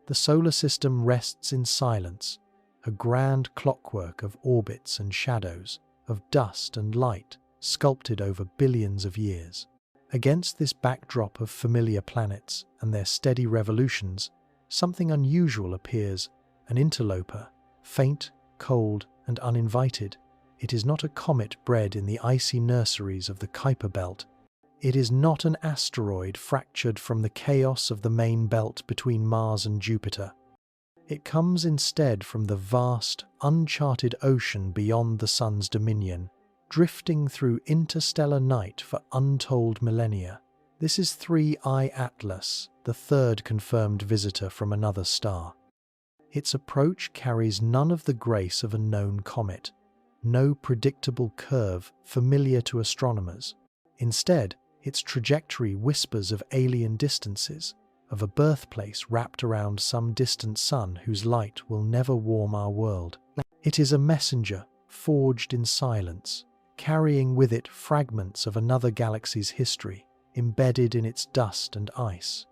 The solar system rests in silence, a grand clockwork of orbits and shadows, of dust and light, sculpted over billions of years. Against this backdrop of familiar planets and their steady revolutions, something unusual appears, an interloper, faint, cold, and uninvited. It is not a comet bred in the icy nurseries of the Kuiper belt. It is not an asteroid fractured from the chaos of the main belt between Mars and Jupiter. It comes instead from the vast, uncharted ocean beyond the Sun's dominion, drifting through interstellar night for untold millennia. This is 3I Atlas, the third confirmed visitor from another star. Its approach carries none of the grace of a known comet, no predictable curve familiar to astronomers. Instead, its trajectory whispers of alien distances, of a birthplace wrapped around some distant sun whose light will never warm our world. It is a messenger, forged in silence, carrying with it fragments of another galaxy's history, embedded in its dust and ice.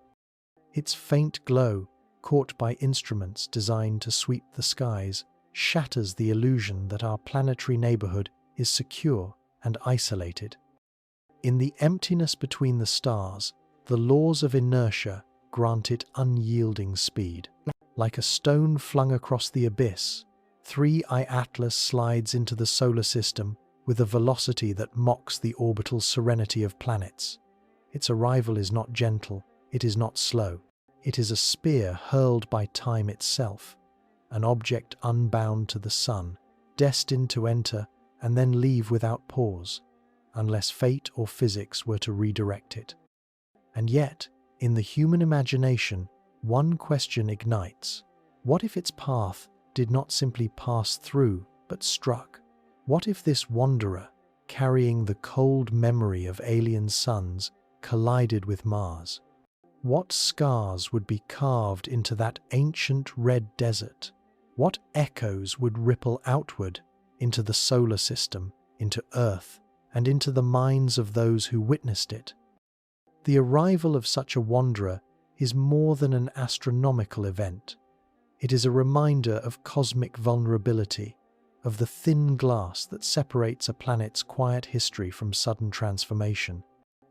Its faint glow, caught by instruments designed to sweep the skies, shatters the illusion that our planetary neighborhood is secure and isolated. In the emptiness between the stars, the laws of inertia grant it unyielding speed. Like a stone flung across the abyss, 3I Atlas slides into the solar system with a velocity that mocks the orbital serenity of planets. Its arrival is not gentle, it is not slow. It is a spear hurled by time itself, an object unbound to the sun, destined to enter and then leave without pause, unless fate or physics were to redirect it. And yet, in the human imagination, one question ignites. What if its path did not simply pass through, but struck? What if this wanderer, carrying the cold memory of alien suns, collided with Mars? What scars would be carved into that ancient red desert? What echoes would ripple outward into the solar system, into Earth, and into the minds of those who witnessed it? The arrival of such a wanderer is more than an astronomical event. It is a reminder of cosmic vulnerability, of the thin glass that separates a planet's quiet history from sudden transformation.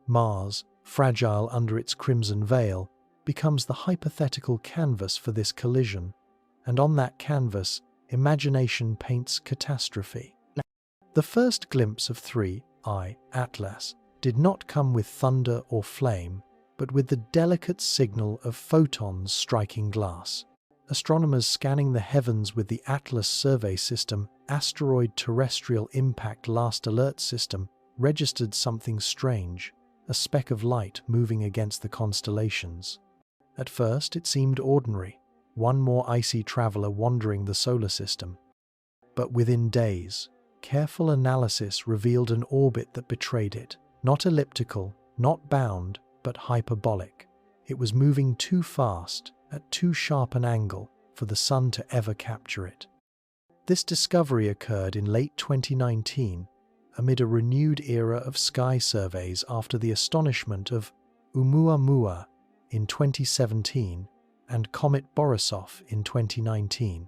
Mars, fragile under its crimson veil, becomes the hypothetical canvas for this collision, and on that canvas, imagination paints catastrophe. The first glimpse of 3I Atlas did not come with thunder or flame, but with the delicate signal of photons striking glass. Astronomers scanning the heavens with the Atlas Survey System Asteroid Terrestrial Impact Last Alert System registered something strange, a speck of light moving against the constellations. At first it seemed ordinary, one more icy traveler wandering the solar system. But within days, careful analysis revealed an orbit that betrayed it. Not elliptical, not bound, but hyperbolic. It was moving too fast, at too sharp an angle, for the sun to ever capture it. This discovery occurred in late 2019, amid a renewed era of sky surveys after the astonishment of Oumuamua in 2017 and Comet Borisov in 2019.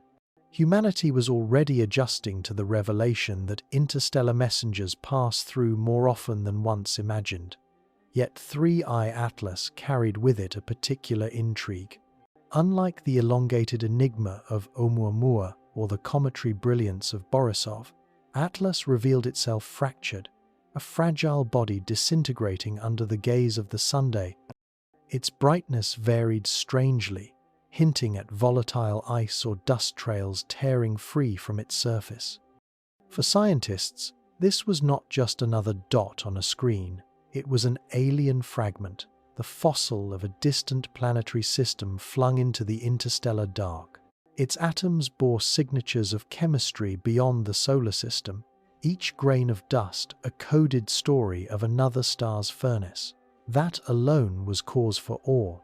Humanity was already adjusting to the revelation that interstellar messengers pass through more often than once imagined. Yet 3I Atlas carried with it a particular intrigue. Unlike the elongated enigma of Oumuamua or the cometary brilliance of Borisov, Atlas revealed itself fractured, a fragile body disintegrating under the gaze of the Sunday. Its brightness varied strangely, hinting at volatile ice or dust trails tearing free from its surface. For scientists, this was not just another dot on a screen. It was an alien fragment, the fossil of a distant planetary system flung into the interstellar dark. Its atoms bore signatures of chemistry beyond the solar system, each grain of dust a coded story of another star's furnace. That alone was cause for awe.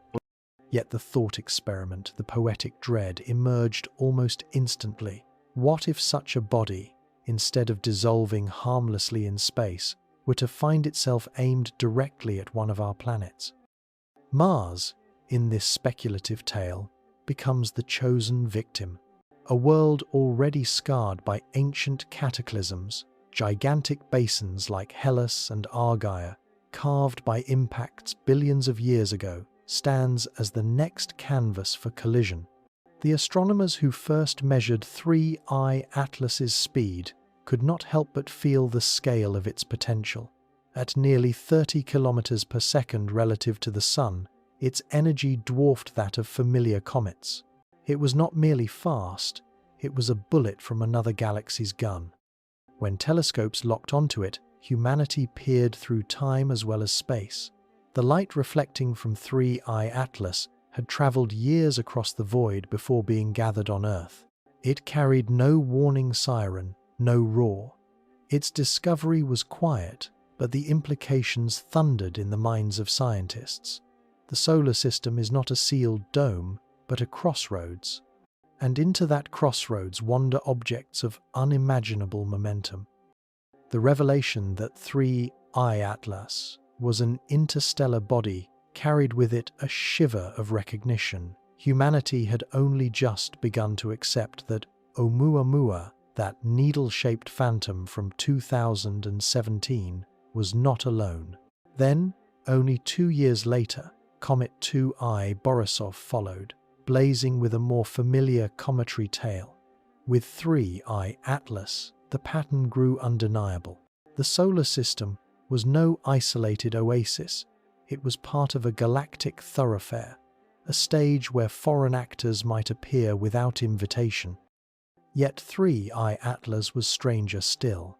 Yet the thought experiment, the poetic dread, emerged almost instantly. What if such a body, instead of dissolving harmlessly in space, were to find itself aimed directly at one of our planets? Mars, in this speculative tale, becomes the chosen victim. A world already scarred by ancient cataclysms, gigantic basins like Hellas and Argyre, carved by impacts billions of years ago, stands as the next canvas for collision. The astronomers who first measured 3I Atlas's speed could not help but feel the scale of its potential. At nearly 30 kilometers per second relative to the Sun, its energy dwarfed that of familiar comets. It was not merely fast, it was a bullet from another galaxy's gun. When telescopes locked onto it, humanity peered through time as well as space. The light reflecting from 3I Atlas had traveled years across the void before being gathered on Earth. It carried no warning siren, no roar. Its discovery was quiet, but the implications thundered in the minds of scientists. The solar system is not a sealed dome, but a crossroads. And into that crossroads wander objects of unimaginable momentum. The revelation that 3I Atlas was an interstellar body carried with it a shiver of recognition. Humanity had only just begun to accept that Oumuamua, that needle-shaped phantom from 2017, was not alone. Then, only 2 years later, Comet 2I Borisov followed, blazing with a more familiar cometary tail. With 3I Atlas, the pattern grew undeniable. The solar system was no isolated oasis. It was part of a galactic thoroughfare, a stage where foreign actors might appear without invitation. Yet 3I Atlas was stranger still.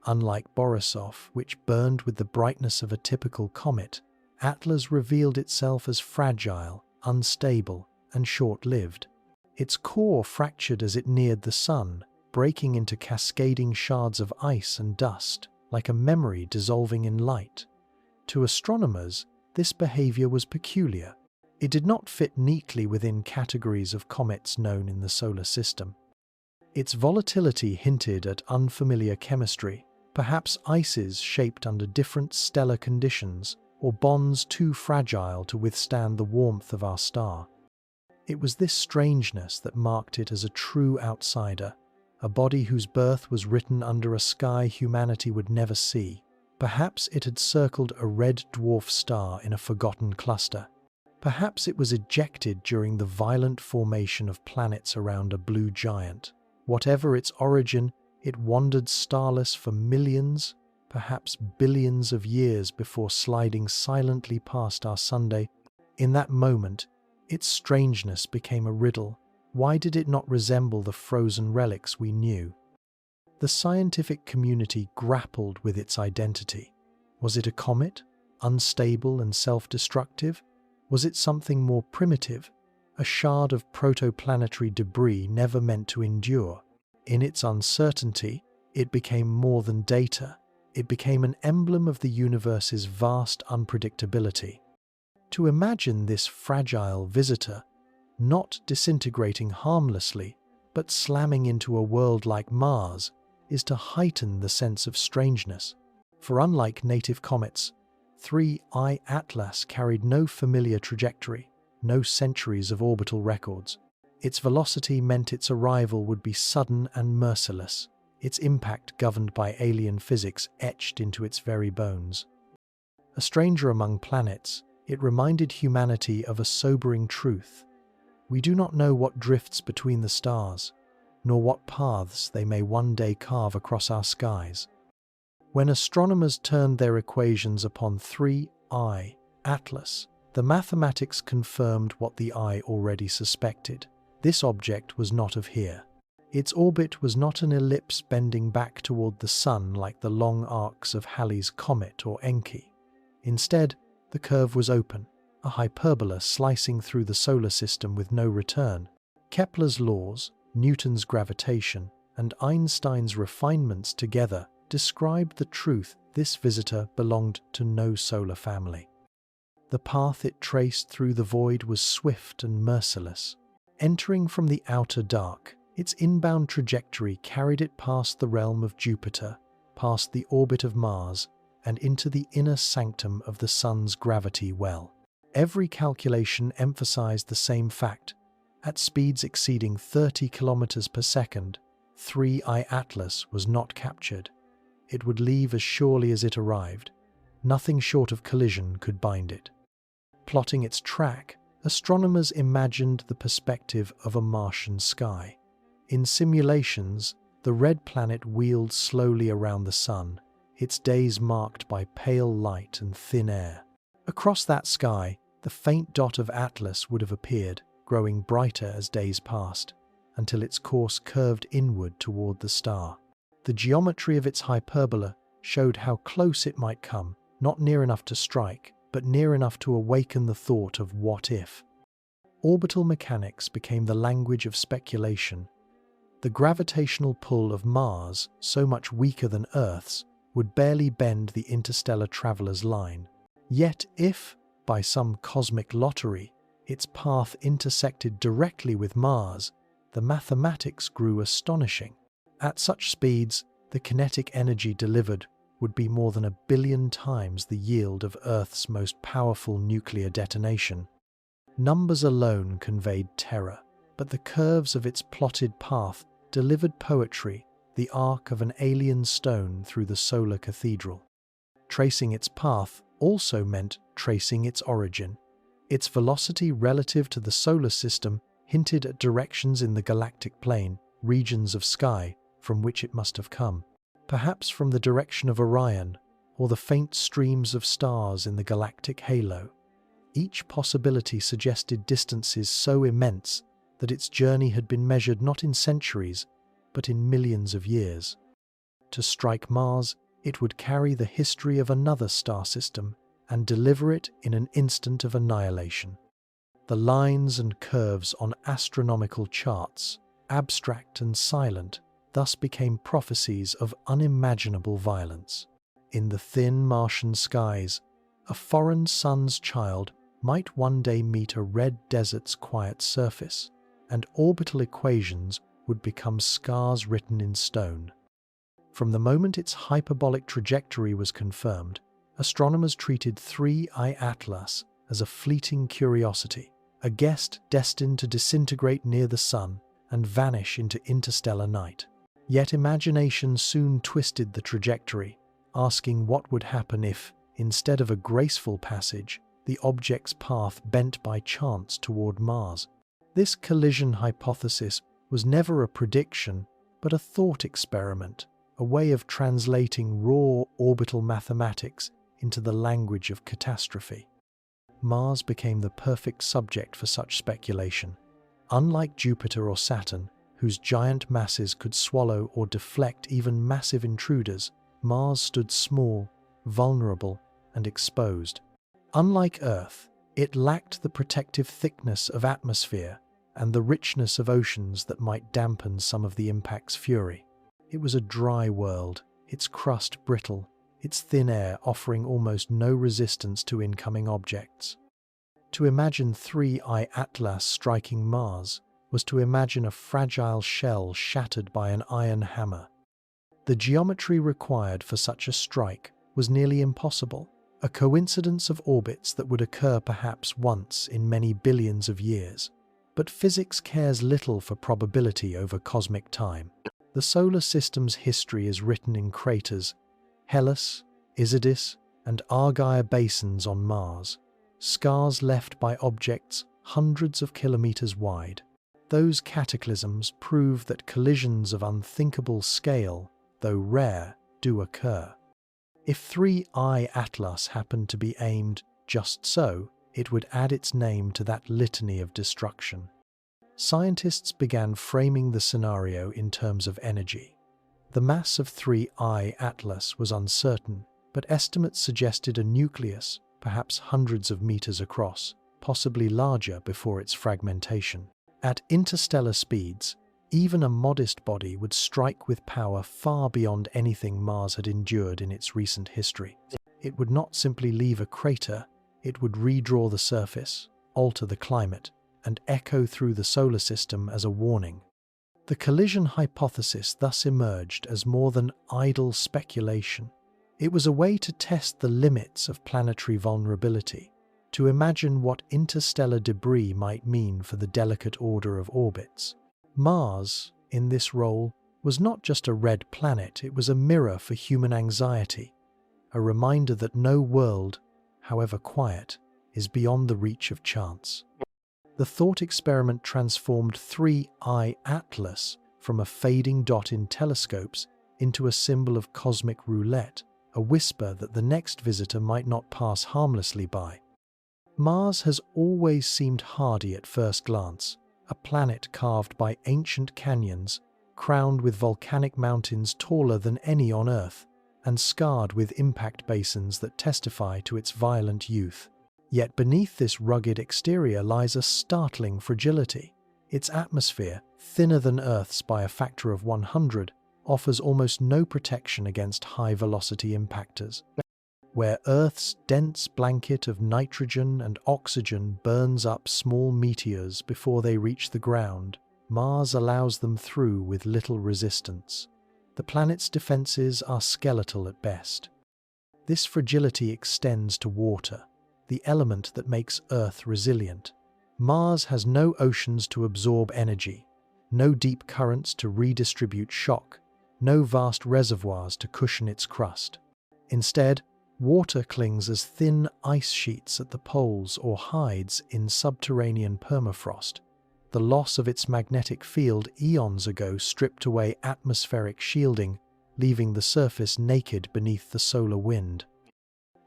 Unlike Borisov, which burned with the brightness of a typical comet, Atlas revealed itself as fragile, unstable, and short-lived. Its core fractured as it neared the Sun, breaking into cascading shards of ice and dust, like a memory dissolving in light. To astronomers, this behavior was peculiar. It did not fit neatly within categories of comets known in the solar system. Its volatility hinted at unfamiliar chemistry, perhaps ices shaped under different stellar conditions, or bonds too fragile to withstand the warmth of our star. It was this strangeness that marked it as a true outsider, a body whose birth was written under a sky humanity would never see. Perhaps it had circled a red dwarf star in a forgotten cluster. Perhaps it was ejected during the violent formation of planets around a blue giant. Whatever its origin, it wandered starless for millions, perhaps billions of years before sliding silently past our Sunday. In that moment, its strangeness became a riddle. Why did it not resemble the frozen relics we knew? The scientific community grappled with its identity. Was it a comet, unstable and self-destructive? Was it something more primitive, a shard of protoplanetary debris never meant to endure? In its uncertainty, it became more than data. It became an emblem of the universe's vast unpredictability. To imagine this fragile visitor, not disintegrating harmlessly, but slamming into a world like Mars, is to heighten the sense of strangeness. For unlike native comets, 3I Atlas carried no familiar trajectory, no centuries of orbital records. Its velocity meant its arrival would be sudden and merciless, its impact governed by alien physics etched into its very bones. A stranger among planets, it reminded humanity of a sobering truth. We do not know what drifts between the stars, nor what paths they may one day carve across our skies. When astronomers turned their equations upon 3I Atlas, the mathematics confirmed what the eye already suspected. This object was not of here. Its orbit was not an ellipse bending back toward the Sun like the long arcs of Halley's Comet or Encke. Instead, the curve was open, a hyperbola slicing through the solar system with no return. Kepler's laws, Newton's gravitation, and Einstein's refinements together described the truth this visitor belonged to no solar family. The path it traced through the void was swift and merciless. Entering from the outer dark, its inbound trajectory carried it past the realm of Jupiter, past the orbit of Mars, and into the inner sanctum of the Sun's gravity well. Every calculation emphasized the same fact. At speeds exceeding 30 kilometers per second, 3I Atlas was not captured. It would leave as surely as it arrived. Nothing short of collision could bind it. Plotting its track, astronomers imagined the perspective of a Martian sky. In simulations, the red planet wheeled slowly around the sun, its days marked by pale light and thin air. Across that sky, the faint dot of Atlas would have appeared, growing brighter as days passed, until its course curved inward toward the star. The geometry of its hyperbola showed how close it might come, not near enough to strike, but near enough to awaken the thought of what if. Orbital mechanics became the language of speculation. The gravitational pull of Mars, so much weaker than Earth's, would barely bend the interstellar traveler's line. Yet if, by some cosmic lottery, its path intersected directly with Mars, the mathematics grew astonishing. At such speeds, the kinetic energy delivered would be more than 1 billion times the yield of Earth's most powerful nuclear detonation. Numbers alone conveyed terror, but the curves of its plotted path delivered poetry, the arc of an alien stone through the solar cathedral. Tracing its path also meant tracing its origin. Its velocity relative to the solar system hinted at directions in the galactic plane, regions of sky from which it must have come. Perhaps from the direction of Orion, or the faint streams of stars in the galactic halo. Each possibility suggested distances so immense that its journey had been measured not in centuries, but in millions of years. To strike Mars, it would carry the history of another star system and deliver it in an instant of annihilation. The lines and curves on astronomical charts, abstract and silent, thus became prophecies of unimaginable violence. In the thin Martian skies, a foreign sun's child might one day meet a red desert's quiet surface, and orbital equations would become scars written in stone. From the moment its hyperbolic trajectory was confirmed, astronomers treated 3I Atlas as a fleeting curiosity, a guest destined to disintegrate near the sun and vanish into interstellar night. Yet imagination soon twisted the trajectory, asking what would happen if, instead of a graceful passage, the object's path bent by chance toward Mars. This collision hypothesis was never a prediction, but a thought experiment, a way of translating raw orbital mathematics into the language of catastrophe. Mars became the perfect subject for such speculation. Unlike Jupiter or Saturn, whose giant masses could swallow or deflect even massive intruders, Mars stood small, vulnerable, and exposed. Unlike Earth, it lacked the protective thickness of atmosphere and the richness of oceans that might dampen some of the impact's fury. It was a dry world, its crust brittle, its thin air offering almost no resistance to incoming objects. To imagine 3I Atlas striking Mars was to imagine a fragile shell shattered by an iron hammer. The geometry required for such a strike was nearly impossible, a coincidence of orbits that would occur perhaps once in many billions of years. But physics cares little for probability over cosmic time. The solar system's history is written in craters, Hellas, Isidis, and Argyre basins on Mars, scars left by objects hundreds of kilometers wide. Those cataclysms prove that collisions of unthinkable scale, though rare, do occur. If 3I Atlas happened to be aimed just so, it would add its name to that litany of destruction. Scientists began framing the scenario in terms of energy. The mass of 3I Atlas was uncertain, but estimates suggested a nucleus, perhaps hundreds of meters across, possibly larger before its fragmentation. At interstellar speeds, even a modest body would strike with power far beyond anything Mars had endured in its recent history. It would not simply leave a crater, it would redraw the surface, alter the climate, and echo through the solar system as a warning. The collision hypothesis thus emerged as more than idle speculation. It was a way to test the limits of planetary vulnerability, to imagine what interstellar debris might mean for the delicate order of orbits. Mars, in this role, was not just a red planet, it was a mirror for human anxiety, a reminder that no world, however quiet, is beyond the reach of chance. The thought experiment transformed 3I Atlas from a fading dot in telescopes into a symbol of cosmic roulette, a whisper that the next visitor might not pass harmlessly by. Mars has always seemed hardy at first glance, a planet carved by ancient canyons, crowned with volcanic mountains taller than any on Earth, and scarred with impact basins that testify to its violent youth. Yet beneath this rugged exterior lies a startling fragility. Its atmosphere, thinner than Earth's by a factor of 100, offers almost no protection against high-velocity impactors. Where Earth's dense blanket of nitrogen and oxygen burns up small meteors before they reach the ground, Mars allows them through with little resistance. The planet's defenses are skeletal at best. This fragility extends to water, the element that makes Earth resilient. Mars has no oceans to absorb energy, no deep currents to redistribute shock, no vast reservoirs to cushion its crust. Instead, water clings as thin ice sheets at the poles or hides in subterranean permafrost. The loss of its magnetic field eons ago stripped away atmospheric shielding, leaving the surface naked beneath the solar wind.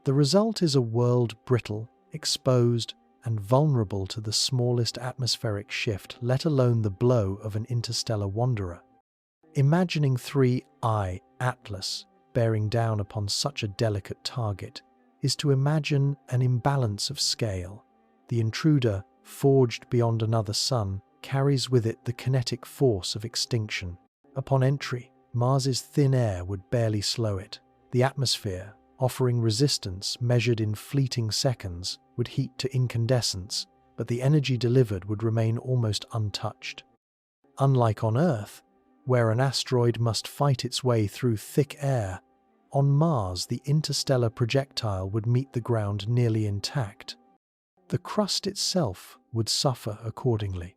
The result is a world brittle, exposed, and vulnerable to the smallest atmospheric shift, let alone the blow of an interstellar wanderer. Imagining 3I Atlas bearing down upon such a delicate target is to imagine an imbalance of scale. The intruder, forged beyond another sun, carries with it the kinetic force of extinction. Upon entry, Mars's thin air would barely slow it. The atmosphere, offering resistance measured in fleeting seconds, would heat to incandescence, but the energy delivered would remain almost untouched. Unlike on Earth, where an asteroid must fight its way through thick air, on Mars the interstellar projectile would meet the ground nearly intact. The crust itself would suffer accordingly.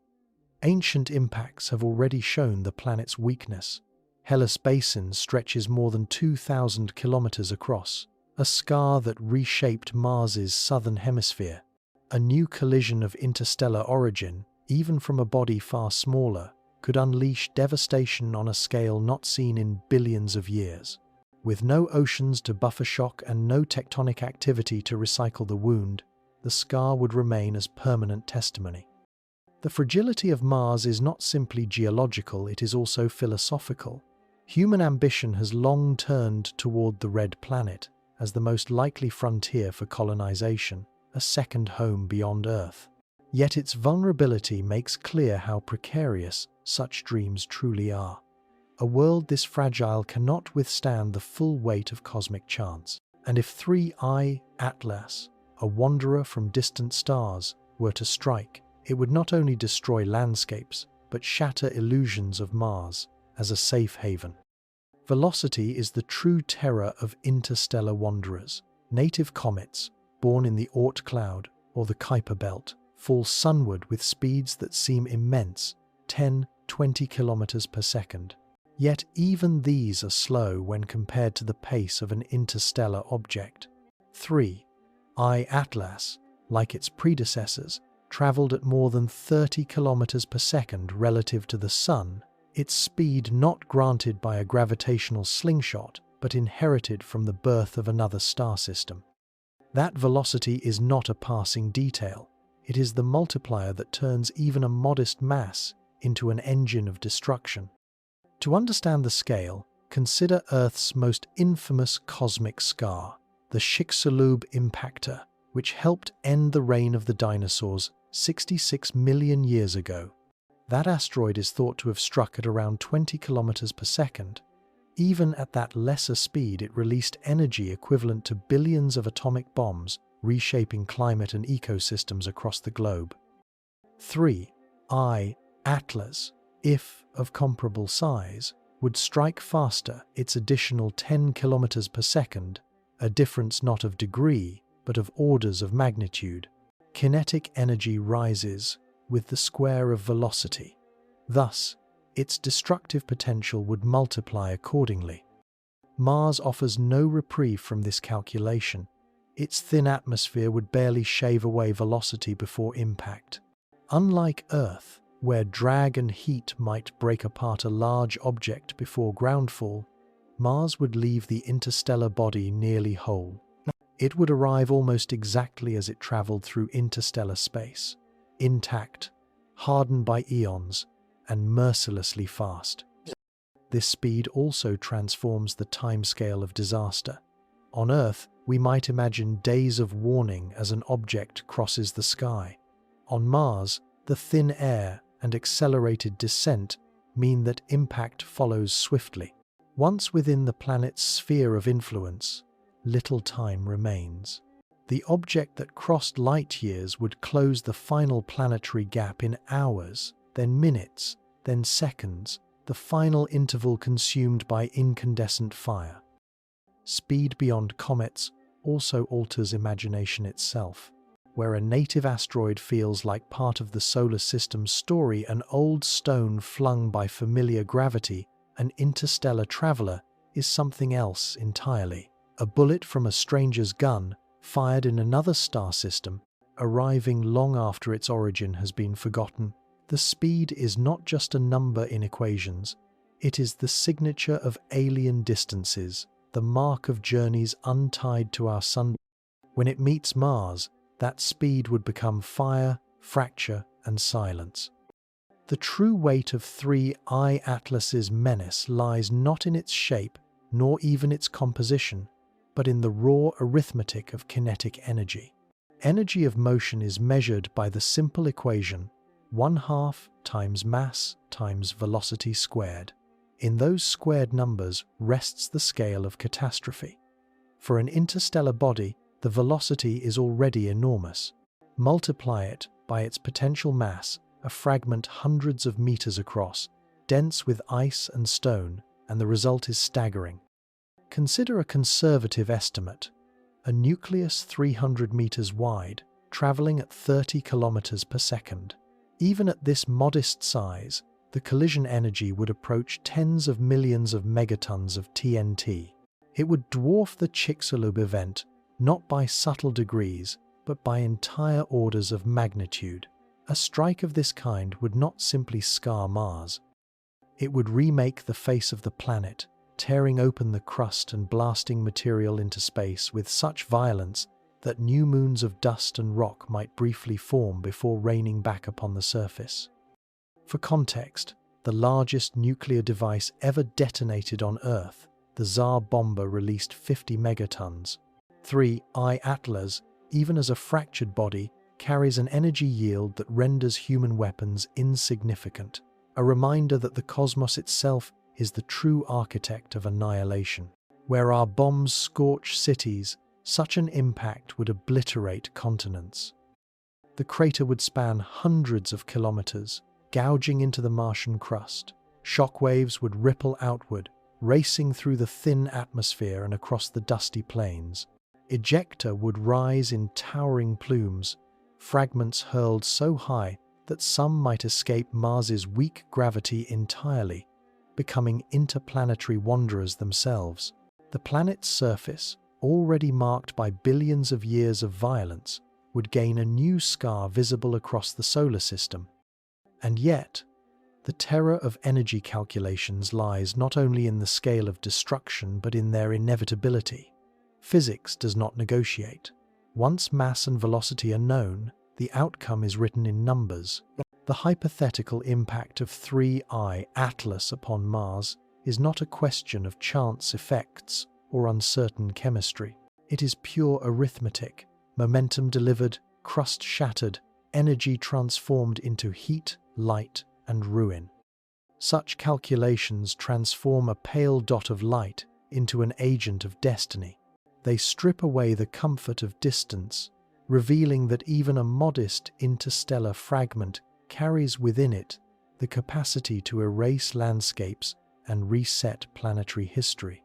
Ancient impacts have already shown the planet's weakness. Hellas Basin stretches more than 2,000 kilometers across, a scar that reshaped Mars's southern hemisphere. A new collision of interstellar origin, even from a body far smaller, could unleash devastation on a scale not seen in billions of years. With no oceans to buffer shock and no tectonic activity to recycle the wound, the scar would remain as permanent testimony. The fragility of Mars is not simply geological, it is also philosophical. Human ambition has long turned toward the red planet as the most likely frontier for colonization, a second home beyond Earth. Yet its vulnerability makes clear how precarious such dreams truly are. A world this fragile cannot withstand the full weight of cosmic chance. And if 3I Atlas, a wanderer from distant stars, were to strike, it would not only destroy landscapes, but shatter illusions of Mars as a safe haven. Velocity is the true terror of interstellar wanderers. Native comets, born in the Oort cloud or the Kuiper belt, fall sunward with speeds that seem immense, 10-20 kilometers per second. Yet even these are slow when compared to the pace of an interstellar object. 3I Atlas, like its predecessors, traveled at more than 30 kilometers per second relative to the Sun, its speed not granted by a gravitational slingshot, but inherited from the birth of another star system. That velocity is not a passing detail. It is the multiplier that turns even a modest mass into an engine of destruction. To understand the scale, consider Earth's most infamous cosmic scar, the Chicxulub impactor, which helped end the reign of the dinosaurs 66 million years ago. That asteroid is thought to have struck at around 20 kilometers per second. Even at that lesser speed, it released energy equivalent to billions of atomic bombs, reshaping climate and ecosystems across the globe. 3I Atlas, if of comparable size, would strike faster, its additional 10 kilometers per second, a difference not of degree, but of orders of magnitude. kinetic energy rises with the square of velocity. Thus, its destructive potential would multiply accordingly. Mars offers no reprieve from this calculation. Its thin atmosphere would barely shave away velocity before impact. Unlike Earth, where drag and heat might break apart a large object before groundfall, Mars would leave the interstellar body nearly whole. It would arrive almost exactly as it traveled through interstellar space, intact, hardened by eons, and mercilessly fast. This speed also transforms the timescale of disaster. On Earth, we might imagine days of warning as an object crosses the sky. On Mars, the thin air and accelerated descent mean that impact follows swiftly. Once within the planet's sphere of influence, little time remains. The object that crossed light years would close the final planetary gap in hours, then minutes, then seconds, the final interval consumed by incandescent fire. Speed beyond comets also alters imagination itself. Where a native asteroid feels like part of the solar system's story, an old stone flung by familiar gravity, an interstellar traveler is something else entirely. A bullet from a stranger's gun, fired in another star system, arriving long after its origin has been forgotten. The speed is not just a number in equations, it is the signature of alien distances, the mark of journeys untied to our sun. When it meets Mars, that speed would become fire, fracture, and silence. The true weight of 3I Atlas's menace lies not in its shape, nor even its composition, but in the raw arithmetic of kinetic energy. Energy of motion is measured by the simple equation 1/2 times mass times velocity squared. In those squared numbers rests the scale of catastrophe. For an interstellar body, the velocity is already enormous. Multiply it by its potential mass, a fragment hundreds of meters across, dense with ice and stone, and the result is staggering. Consider a conservative estimate. A nucleus 300 meters wide, traveling at 30 kilometers per second. Even at this modest size, the collision energy would approach tens of millions of megatons of TNT. It would dwarf the Chicxulub event, not by subtle degrees, but by entire orders of magnitude. A strike of this kind would not simply scar Mars. It would remake the face of the planet, tearing open the crust and blasting material into space with such violence that new moons of dust and rock might briefly form before raining back upon the surface. For context, the largest nuclear device ever detonated on Earth, the Tsar bomber, released 50 megatons. 3I Atlas, even as a fractured body, carries an energy yield that renders human weapons insignificant, a reminder that the cosmos itself is the true architect of annihilation. Where our bombs scorch cities, such an impact would obliterate continents. The crater would span hundreds of kilometers, gouging into the Martian crust. Shockwaves would ripple outward, racing through the thin atmosphere and across the dusty plains. Ejecta would rise in towering plumes, fragments hurled so high that some might escape Mars's weak gravity entirely, becoming interplanetary wanderers themselves. The planet's surface, already marked by billions of years of violence, would gain a new scar visible across the solar system. And yet, the terror of energy calculations lies not only in the scale of destruction but in their inevitability. Physics does not negotiate. Once mass and velocity are known, the outcome is written in numbers. The hypothetical impact of 3I Atlas upon Mars is not a question of chance effects or uncertain chemistry. It is pure arithmetic, momentum delivered, crust shattered, energy transformed into heat, light, and ruin. Such calculations transform a pale dot of light into an agent of destiny. They strip away the comfort of distance, revealing that even a modest interstellar fragment carries within it the capacity to erase landscapes and reset planetary history.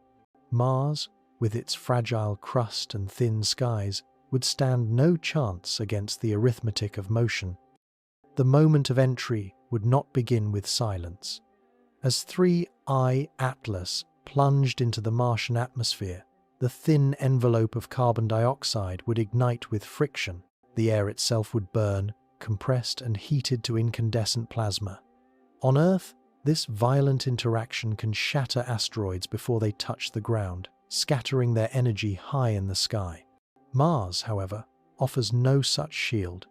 Mars, with its fragile crust and thin skies, would stand no chance against the arithmetic of motion. The moment of entry would not begin with silence. As 3I Atlas plunged into the Martian atmosphere, the thin envelope of carbon dioxide would ignite with friction. The air itself would burn, compressed and heated to incandescent plasma. On Earth, this violent interaction can shatter asteroids before they touch the ground, scattering their energy high in the sky. Mars, however, offers no such shield.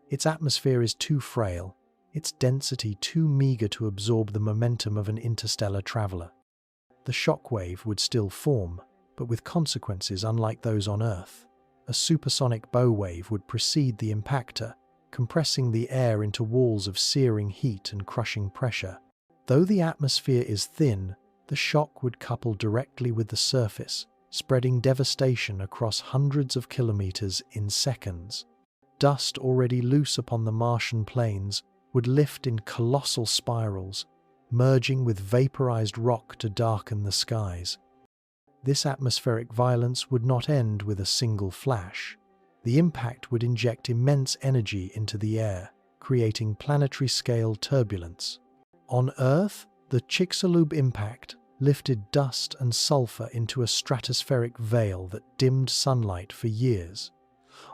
Its atmosphere is too frail, its density too meager to absorb the momentum of an interstellar traveler. The shockwave would still form, but with consequences unlike those on Earth. A supersonic bow wave would precede the impactor, compressing the air into walls of searing heat and crushing pressure. Though the atmosphere is thin, the shock would couple directly with the surface, spreading devastation across hundreds of kilometers in seconds. Dust already loose upon the Martian plains would lift in colossal spirals, merging with vaporized rock to darken the skies. This atmospheric violence would not end with a single flash. The impact would inject immense energy into the air, creating planetary-scale turbulence. On Earth, the Chicxulub impact lifted dust and sulfur into a stratospheric veil that dimmed sunlight for years.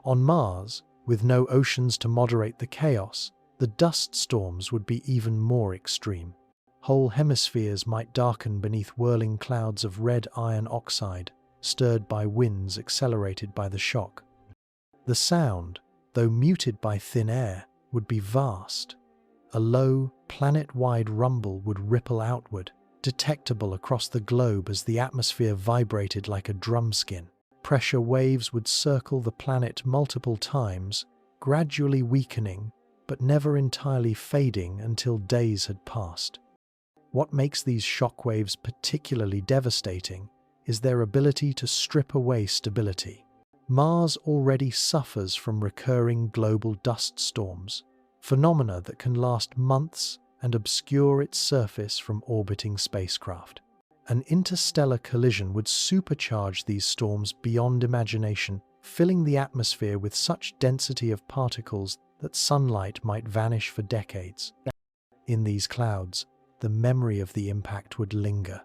On Mars, with no oceans to moderate the chaos, the dust storms would be even more extreme. Whole hemispheres might darken beneath whirling clouds of red iron oxide, stirred by winds accelerated by the shock. The sound, though muted by thin air, would be vast. A low, planet-wide rumble would ripple outward, detectable across the globe as the atmosphere vibrated like a drumskin. Pressure waves would circle the planet multiple times, gradually weakening, but never entirely fading until days had passed. What makes these shockwaves particularly devastating is their ability to strip away stability. Mars already suffers from recurring global dust storms, phenomena that can last months and obscure its surface from orbiting spacecraft. An interstellar collision would supercharge these storms beyond imagination, filling the atmosphere with such density of particles that sunlight might vanish for decades. In these clouds, the memory of the impact would linger.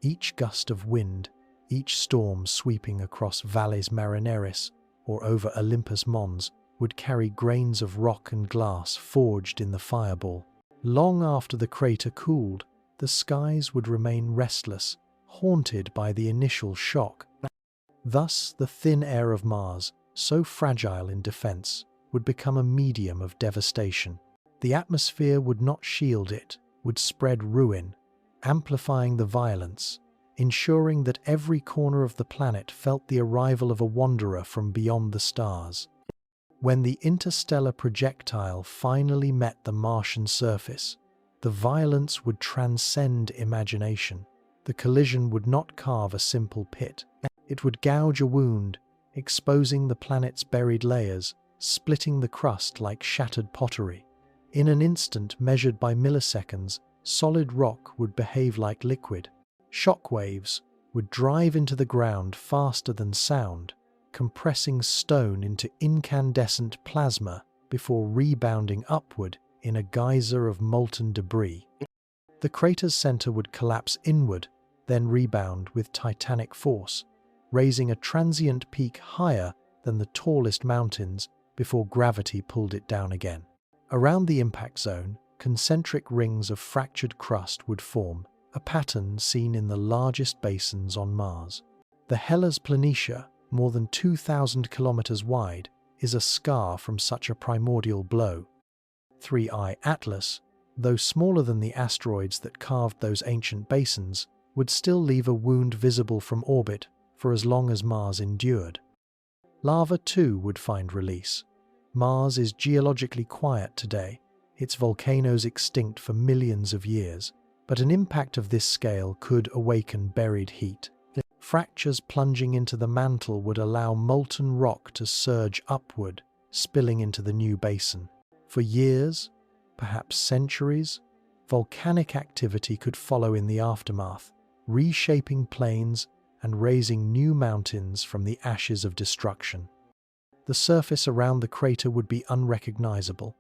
Each gust of wind, each storm sweeping across Valles Marineris or over Olympus Mons would carry grains of rock and glass forged in the fireball. Long after the crater cooled, the skies would remain restless, haunted by the initial shock. Thus, the thin air of Mars, so fragile in defense, would become a medium of devastation. The atmosphere would not shield it, would spread ruin, amplifying the violence, ensuring that every corner of the planet felt the arrival of a wanderer from beyond the stars. When the interstellar projectile finally met the Martian surface, the violence would transcend imagination. The collision would not carve a simple pit. It would gouge a wound, exposing the planet's buried layers, splitting the crust like shattered pottery. In an instant measured by milliseconds, solid rock would behave like liquid. Shockwaves would drive into the ground faster than sound, compressing stone into incandescent plasma before rebounding upward in a geyser of molten debris. The crater's center would collapse inward, then rebound with titanic force, raising a transient peak higher than the tallest mountains before gravity pulled it down again. Around the impact zone, concentric rings of fractured crust would form, a pattern seen in the largest basins on Mars. The Hellas Planitia, more than 2,000 kilometers wide, is a scar from such a primordial blow. 3I Atlas, though smaller than the asteroids that carved those ancient basins, would still leave a wound visible from orbit for as long as Mars endured. Lava too would find release. Mars is geologically quiet today, its volcanoes extinct for millions of years, but an impact of this scale could awaken buried heat. Fractures plunging into the mantle would allow molten rock to surge upward, spilling into the new basin. For years, perhaps centuries, volcanic activity could follow in the aftermath, reshaping plains and raising new mountains from the ashes of destruction. the surface around the crater would be unrecognizable.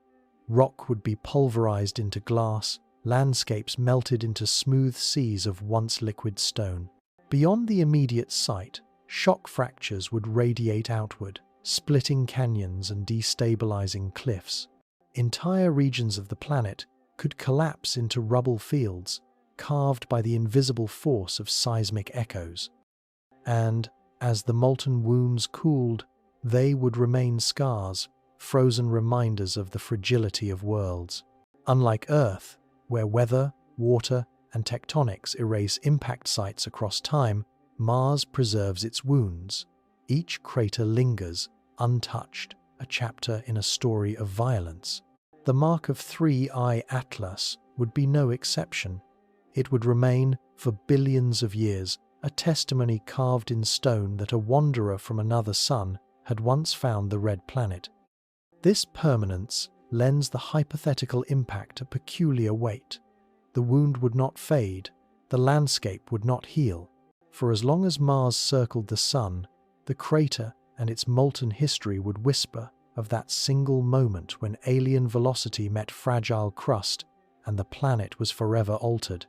Rock would be pulverized into glass, landscapes melted into smooth seas of once liquid stone. Beyond the immediate site, shock fractures would radiate outward, splitting canyons and destabilizing cliffs. Entire regions of the planet could collapse into rubble fields, carved by the invisible force of seismic echoes. And, as the molten wounds cooled, they would remain scars, frozen reminders of the fragility of worlds. Unlike Earth, where weather, water, and tectonics erase impact sites across time, Mars preserves its wounds. Each crater lingers, untouched, a chapter in a story of violence. The mark of 3I Atlas would be no exception. It would remain, for billions of years, a testimony carved in stone that a wanderer from another sun had once found the red planet. This permanence lends the hypothetical impact a peculiar weight. The wound would not fade, the landscape would not heal. For as long as Mars circled the sun, the crater and its molten history would whisper of that single moment when alien velocity met fragile crust and the planet was forever altered.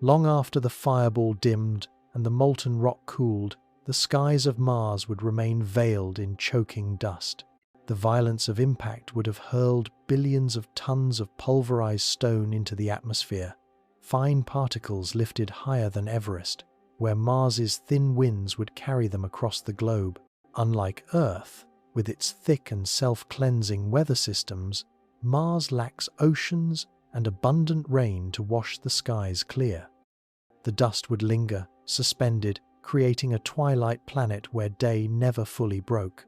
Long after the fireball dimmed and the molten rock cooled, the skies of Mars would remain veiled in choking dust. The violence of impact would have hurled billions of tons of pulverized stone into the atmosphere, fine particles lifted higher than Everest, where Mars's thin winds would carry them across the globe. Unlike Earth, with its thick and self-cleansing weather systems, Mars lacks oceans and abundant rain to wash the skies clear. The dust would linger, suspended, creating a twilight planet where day never fully broke.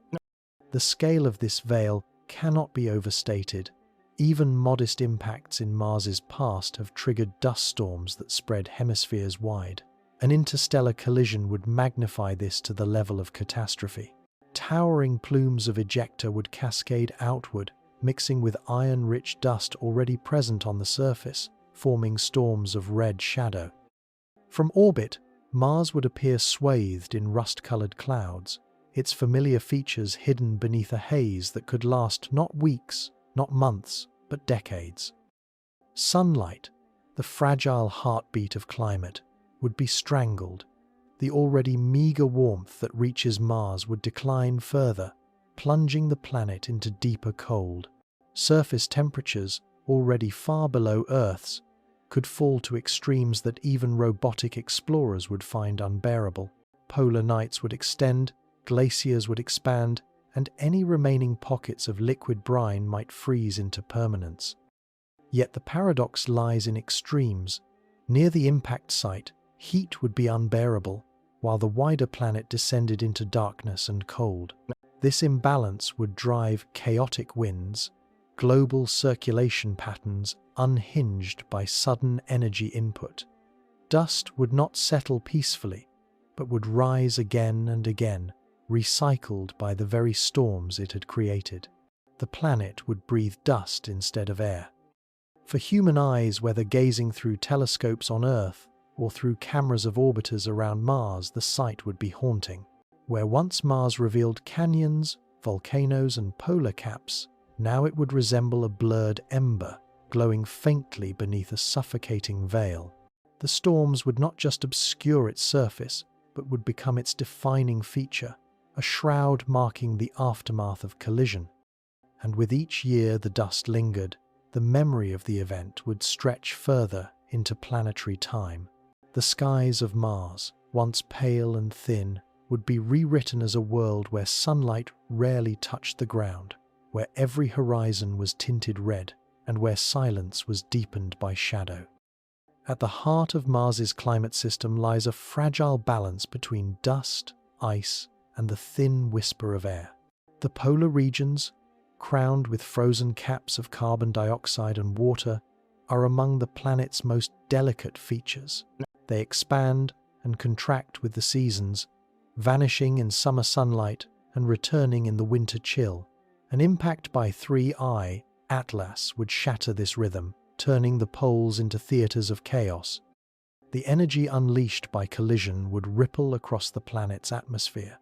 The scale of this veil cannot be overstated. Even modest impacts in Mars's past have triggered dust storms that spread hemispheres wide. An interstellar collision would magnify this to the level of catastrophe. Towering plumes of ejecta would cascade outward, mixing with iron-rich dust already present on the surface, forming storms of red shadow. From orbit, Mars would appear swathed in rust-colored clouds, its familiar features hidden beneath a haze that could last not weeks, not months, but decades. Sunlight, the fragile heartbeat of climate, would be strangled. The already meager warmth that reaches Mars would decline further, plunging the planet into deeper cold. Surface temperatures, already far below Earth's, could fall to extremes that even robotic explorers would find unbearable. Polar nights would extend, glaciers would expand, and any remaining pockets of liquid brine might freeze into permanence. Yet the paradox lies in extremes. Near the impact site, heat would be unbearable, while the wider planet descended into darkness and cold. This imbalance would drive chaotic winds, global circulation patterns unhinged by sudden energy input. Dust would not settle peacefully, but would rise again and again, recycled by the very storms it had created. The planet would breathe dust instead of air. For human eyes, whether gazing through telescopes on Earth or through cameras of orbiters around Mars, the sight would be haunting. Where once Mars revealed canyons, volcanoes, and polar caps, now it would resemble a blurred ember, glowing faintly beneath a suffocating veil. The storms would not just obscure its surface, but would become its defining feature, a shroud marking the aftermath of collision. And with each year the dust lingered, the memory of the event would stretch further into planetary time. The skies of Mars, once pale and thin, would be rewritten as a world where sunlight rarely touched the ground, where every horizon was tinted red, and where silence was deepened by shadow. At the heart of Mars's climate system lies a fragile balance between dust, ice, and the thin whisper of air. The polar regions, crowned with frozen caps of carbon dioxide and water, are among the planet's most delicate features. They expand and contract with the seasons, vanishing in summer sunlight and returning in the winter chill. An impact by 3I Atlas would shatter this rhythm, turning the poles into theaters of chaos. The energy unleashed by collision would ripple across the planet's atmosphere.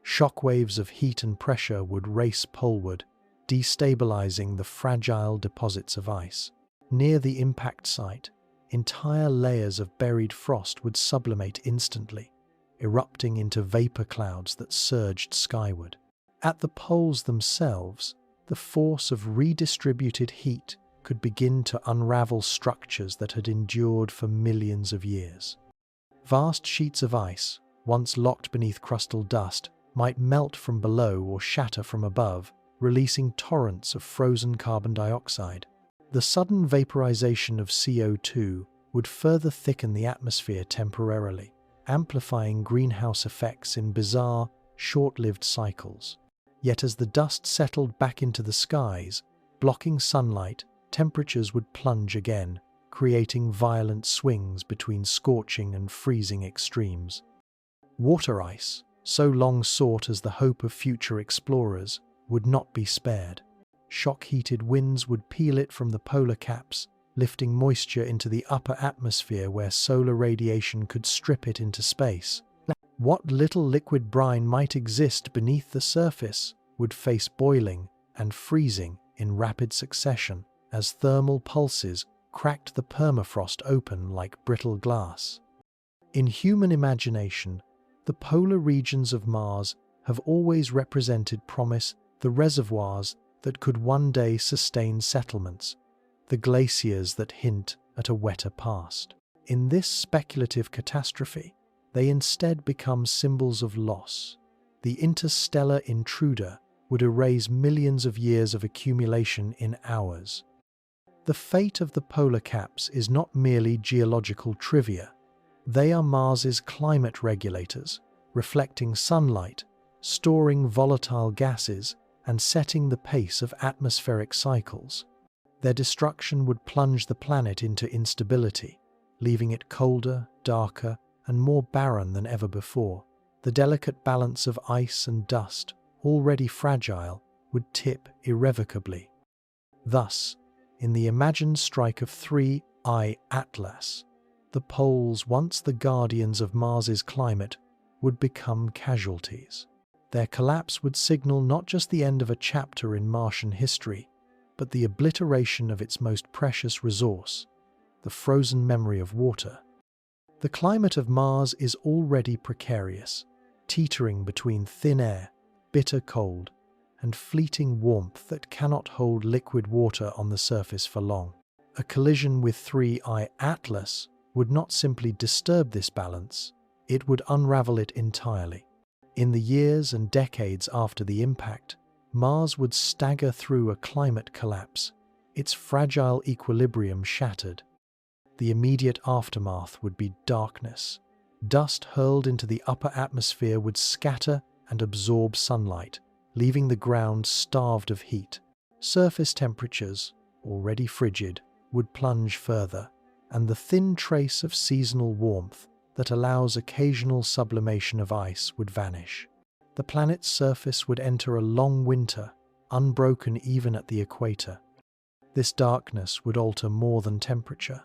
Shockwaves of heat and pressure would race poleward, destabilizing the fragile deposits of ice. Near the impact site, entire layers of buried frost would sublimate instantly, erupting into vapor clouds that surged skyward. At the poles themselves, the force of redistributed heat could begin to unravel structures that had endured for millions of years. Vast sheets of ice, once locked beneath crustal dust, might melt from below or shatter from above, releasing torrents of frozen carbon dioxide. The sudden vaporization of CO2 would further thicken the atmosphere temporarily, amplifying greenhouse effects in bizarre, short-lived cycles. Yet as the dust settled back into the skies, blocking sunlight, temperatures would plunge again, creating violent swings between scorching and freezing extremes. Water ice, so long sought as the hope of future explorers, would not be spared. Shock-heated winds would peel it from the polar caps, lifting moisture into the upper atmosphere where solar radiation could strip it into space. What little liquid brine might exist beneath the surface would face boiling and freezing in rapid succession as thermal pulses cracked the permafrost open like brittle glass. In human imagination, the polar regions of Mars have always represented promise, the reservoirs that could one day sustain settlements, the glaciers that hint at a wetter past. In this speculative catastrophe, they instead become symbols of loss. The interstellar intruder would erase millions of years of accumulation in hours. The fate of the polar caps is not merely geological trivia. They are Mars's climate regulators, reflecting sunlight, storing volatile gases, and setting the pace of atmospheric cycles. Their destruction would plunge the planet into instability, leaving it colder, darker, and more barren than ever before. The delicate balance of ice and dust, already fragile, would tip irrevocably. Thus, in the imagined strike of 3I Atlas, the poles, once the guardians of Mars's climate, would become casualties. Their collapse would signal not just the end of a chapter in Martian history, but the obliteration of its most precious resource, the frozen memory of water. The climate of Mars is already precarious, teetering between thin air, bitter cold, and fleeting warmth that cannot hold liquid water on the surface for long. A collision with 3I Atlas would not simply disturb this balance, it would unravel it entirely. In the years and decades after the impact, Mars would stagger through a climate collapse, its fragile equilibrium shattered. The immediate aftermath would be darkness. Dust hurled into the upper atmosphere would scatter and absorb sunlight, leaving the ground starved of heat. Surface temperatures, already frigid, would plunge further, and the thin trace of seasonal warmth that allows occasional sublimation of ice would vanish. The planet's surface would enter a long winter, unbroken even at the equator. This darkness would alter more than temperature.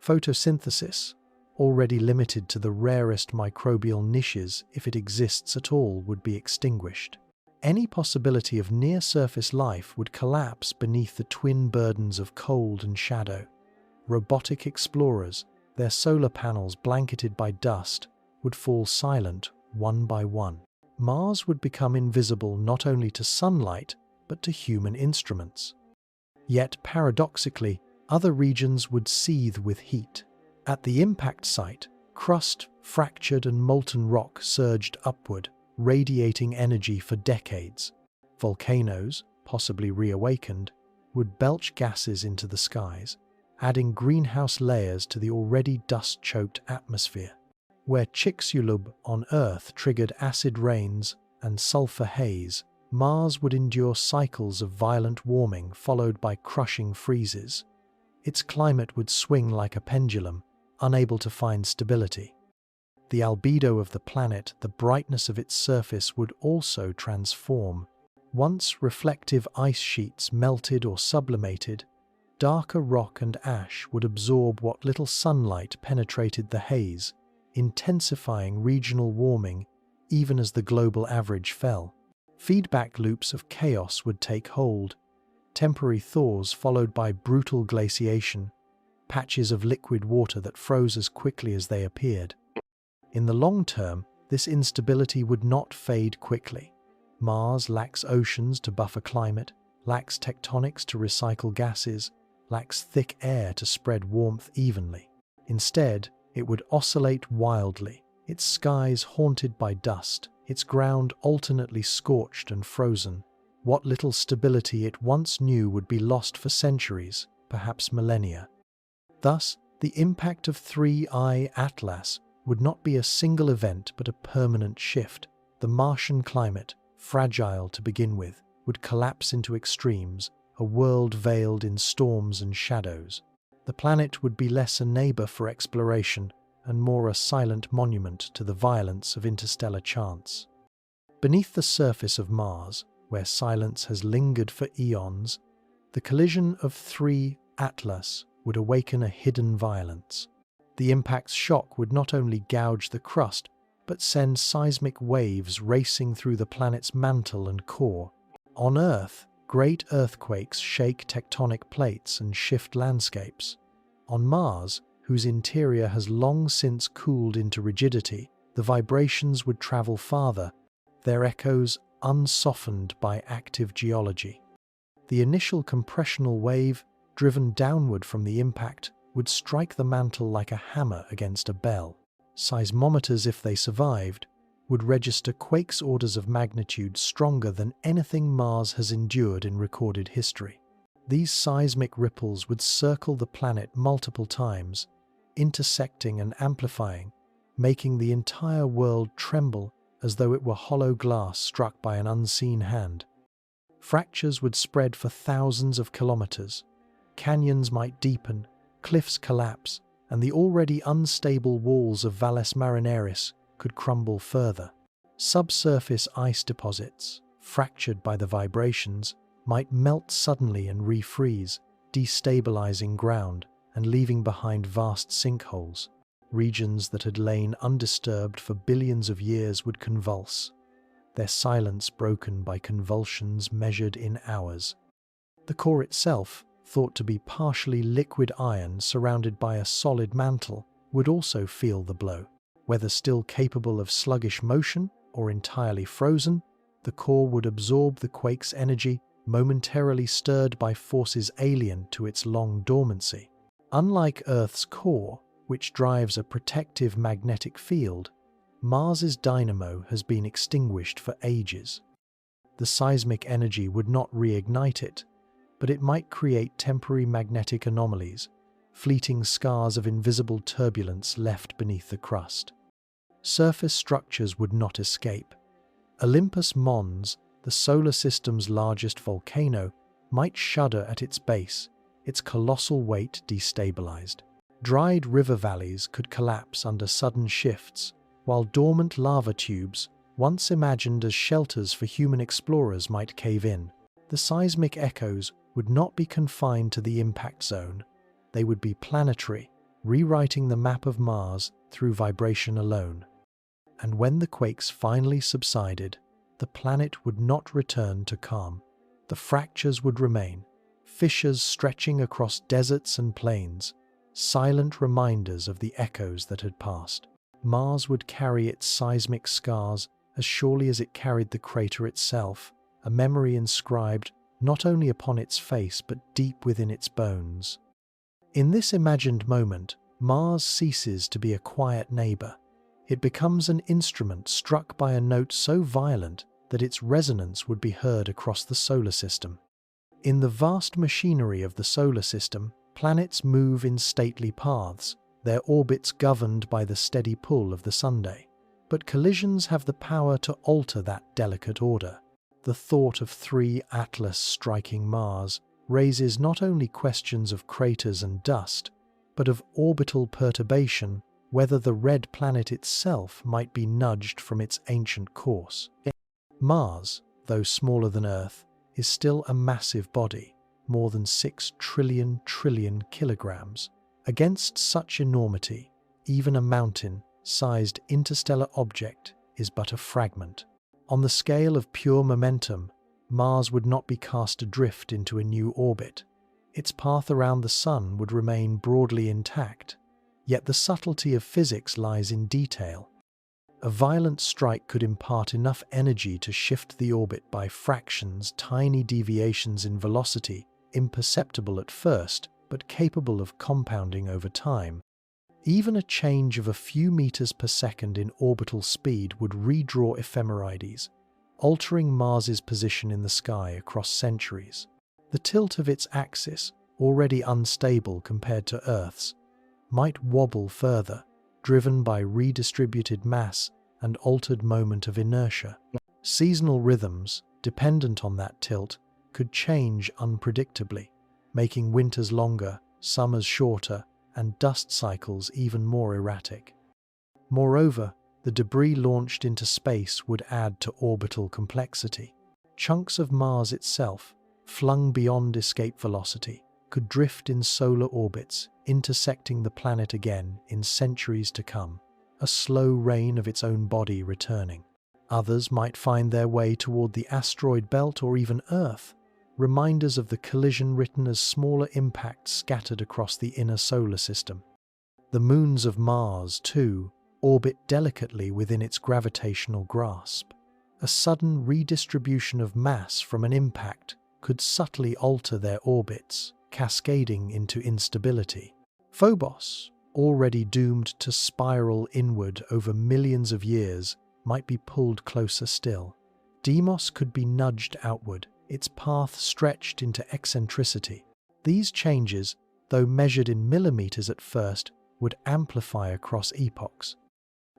Photosynthesis, already limited to the rarest microbial niches if it exists at all, would be extinguished. Any possibility of near-surface life would collapse beneath the twin burdens of cold and shadow. Robotic explorers, their solar panels blanketed by dust, would fall silent one by one. Mars would become invisible not only to sunlight, but to human instruments. Yet, paradoxically, other regions would seethe with heat. At the impact site, crust, fractured and molten rock surged upward, radiating energy for decades. Volcanoes, possibly reawakened, would belch gases into the skies, adding greenhouse layers to the already dust-choked atmosphere. Where Chicxulub on Earth triggered acid rains and sulfur haze, Mars would endure cycles of violent warming followed by crushing freezes. Its climate would swing like a pendulum, unable to find stability. The albedo of the planet, the brightness of its surface, would also transform. Once reflective ice sheets melted or sublimated, darker rock and ash would absorb what little sunlight penetrated the haze, intensifying regional warming even as the global average fell. Feedback loops of chaos would take hold, temporary thaws followed by brutal glaciation, patches of liquid water that froze as quickly as they appeared. In the long term, this instability would not fade quickly. Mars lacks oceans to buffer climate, lacks tectonics to recycle gases, lacks thick air to spread warmth evenly. Instead, it would oscillate wildly, its skies haunted by dust, its ground alternately scorched and frozen. What little stability it once knew would be lost for centuries, perhaps millennia. Thus, the impact of 3I Atlas would not be a single event but a permanent shift. The Martian climate, fragile to begin with, would collapse into extremes, a world veiled in storms and shadows. The planet would be less a neighbor for exploration and more a silent monument to the violence of interstellar chance. Beneath the surface of Mars, where silence has lingered for eons, the collision of 3 Atlas would awaken a hidden violence. The impact's shock would not only gouge the crust, but send seismic waves racing through the planet's mantle and core. On Earth, great earthquakes shake tectonic plates and shift landscapes. On Mars, whose interior has long since cooled into rigidity, the vibrations would travel farther, their echoes unsoftened by active geology. The initial compressional wave, driven downward from the impact, would strike the mantle like a hammer against a bell. Seismometers, if they survived, would register quakes orders of magnitude stronger than anything Mars has endured in recorded history. These seismic ripples would circle the planet multiple times, intersecting and amplifying, making the entire world tremble as though it were hollow glass struck by an unseen hand. Fractures would spread for thousands of kilometers. Canyons might deepen, cliffs collapse, and the already unstable walls of Valles Marineris could crumble further. Subsurface ice deposits, fractured by the vibrations, might melt suddenly and refreeze, destabilizing ground and leaving behind vast sinkholes. Regions that had lain undisturbed for billions of years would convulse, their silence broken by convulsions measured in hours. The core itself, thought to be partially liquid iron surrounded by a solid mantle, would also feel the blow. Whether still capable of sluggish motion or entirely frozen, the core would absorb the quake's energy, momentarily stirred by forces alien to its long dormancy. Unlike Earth's core, which drives a protective magnetic field, Mars's dynamo has been extinguished for ages. The seismic energy would not reignite it, but it might create temporary magnetic anomalies, fleeting scars of invisible turbulence left beneath the crust. Surface structures would not escape. Olympus Mons, the solar system's largest volcano, might shudder at its base, its colossal weight destabilized. Dried river valleys could collapse under sudden shifts, while dormant lava tubes, once imagined as shelters for human explorers, might cave in. The seismic echoes would not be confined to the impact zone. They would be planetary, rewriting the map of Mars through vibration alone. And when the quakes finally subsided, the planet would not return to calm. The fractures would remain, fissures stretching across deserts and plains, silent reminders of the echoes that had passed. Mars would carry its seismic scars as surely as it carried the crater itself, a memory inscribed not only upon its face but deep within its bones. In this imagined moment, Mars ceases to be a quiet neighbor. It becomes an instrument struck by a note so violent that its resonance would be heard across the solar system. In the vast machinery of the solar system, planets move in stately paths, their orbits governed by the steady pull of the sunday. But collisions have the power to alter that delicate order. The thought of 3 Atlas striking Mars raises not only questions of craters and dust, but of orbital perturbation, whether the red planet itself might be nudged from its ancient course. Mars, though smaller than Earth, is still a massive body, more than 6 trillion kilograms. Against such enormity, even a mountain-sized interstellar object is but a fragment. On the scale of pure momentum, Mars would not be cast adrift into a new orbit. Its path around the Sun would remain broadly intact. Yet the subtlety of physics lies in detail. A violent strike could impart enough energy to shift the orbit by fractions, tiny deviations in velocity, imperceptible at first, but capable of compounding over time. Even a change of a few meters per second in orbital speed would redraw ephemerides, altering Mars's position in the sky across centuries. The tilt of its axis, already unstable compared to Earth's, might wobble further, driven by redistributed mass and altered moment of inertia. Seasonal rhythms, dependent on that tilt, could change unpredictably, making winters longer, summers shorter, and dust cycles even more erratic. Moreover, the debris launched into space would add to orbital complexity. Chunks of Mars itself, flung beyond escape velocity, could drift in solar orbits, intersecting the planet again in centuries to come, a slow rain of its own body returning. Others might find their way toward the asteroid belt or even Earth, reminders of the collision written as smaller impacts scattered across the inner solar system. The moons of Mars, too, orbit delicately within its gravitational grasp. A sudden redistribution of mass from an impact could subtly alter their orbits, cascading into instability. Phobos, already doomed to spiral inward over millions of years, might be pulled closer still. Deimos could be nudged outward, its path stretched into eccentricity. These changes, though measured in millimeters at first, would amplify across epochs.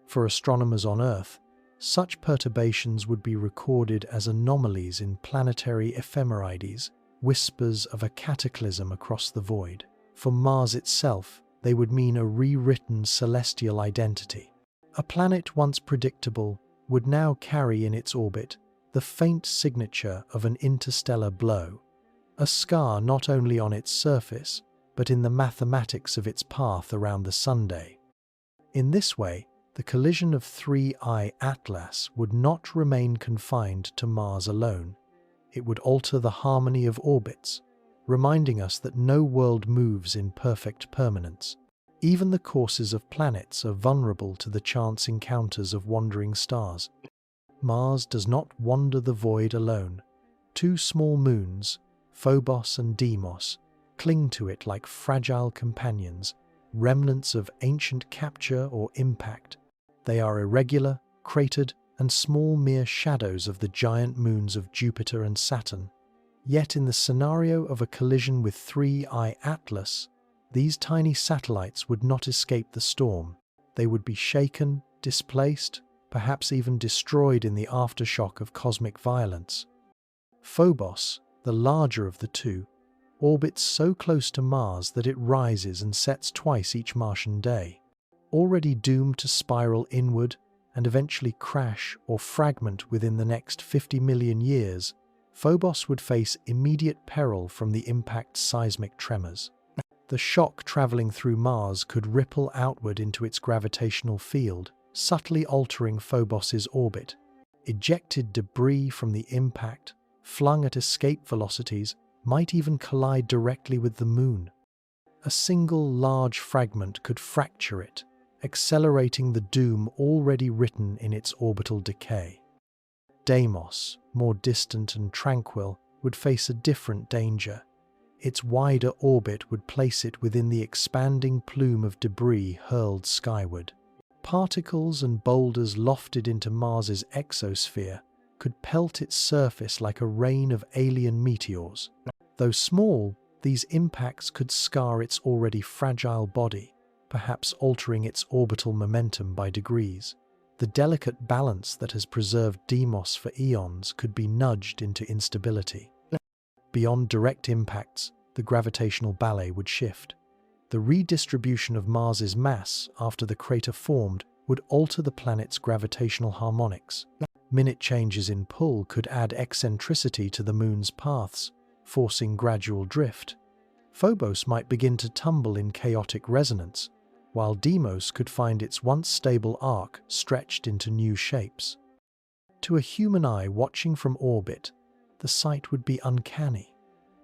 For astronomers on Earth, such perturbations would be recorded as anomalies in planetary ephemerides, whispers of a cataclysm across the void. For Mars itself, they would mean a rewritten celestial identity. A planet once predictable would now carry in its orbit the faint signature of an interstellar blow, a scar not only on its surface, but in the mathematics of its path around the sunday. In this way, the collision of 3I Atlas would not remain confined to Mars alone. It would alter the harmony of orbits, reminding us that no world moves in perfect permanence. Even the courses of planets are vulnerable to the chance encounters of wandering stars. Mars does not wander the void alone. Two small moons, Phobos and Deimos, cling to it like fragile companions, remnants of ancient capture or impact. They are irregular, cratered, and small mere shadows of the giant moons of Jupiter and Saturn. Yet in the scenario of a collision with 3I Atlas, these tiny satellites would not escape the storm. They would be shaken, displaced, perhaps even destroyed in the aftershock of cosmic violence. Phobos, the larger of the two, orbits so close to Mars that it rises and sets twice each Martian day. Already doomed to spiral inward and eventually crash or fragment within the next 50 million years, Phobos would face immediate peril from the impact's seismic tremors. The shock traveling through Mars could ripple outward into its gravitational field, subtly altering Phobos's orbit. Ejected debris from the impact, flung at escape velocities, might even collide directly with the Moon. A single large fragment could fracture it, accelerating the doom already written in its orbital decay. Deimos, more distant and tranquil, would face a different danger. Its wider orbit would place it within the expanding plume of debris hurled skyward. Particles and boulders lofted into Mars's exosphere could pelt its surface like a rain of alien meteors. Though small, these impacts could scar its already fragile body, perhaps altering its orbital momentum by degrees. The delicate balance that has preserved Deimos for eons could be nudged into instability. Beyond direct impacts, the gravitational ballet would shift. The redistribution of Mars's mass after the crater formed would alter the planet's gravitational harmonics. Minute changes in pull could add eccentricity to the Moon's paths, forcing gradual drift. Phobos might begin to tumble in chaotic resonance, while Deimos could find its once stable arc stretched into new shapes. To a human eye watching from orbit, the sight would be uncanny.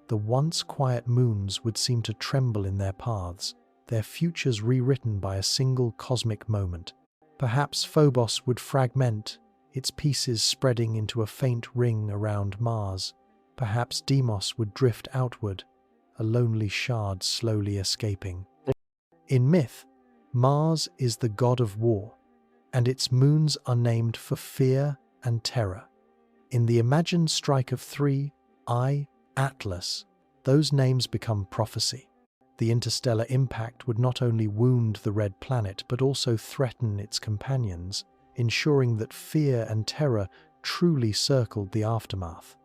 The once quiet moons would seem to tremble in their paths, their futures rewritten by a single cosmic moment. Perhaps Phobos would fragment, its pieces spreading into a faint ring around Mars. Perhaps Deimos would drift outward, a lonely shard slowly escaping. In myth, Mars is the god of war, and its moons are named for fear and terror. In the imagined strike of three, Atlas, those names become prophecy. The interstellar impact would not only wound the red planet but also threaten its companions, ensuring that fear and terror truly circled the aftermath.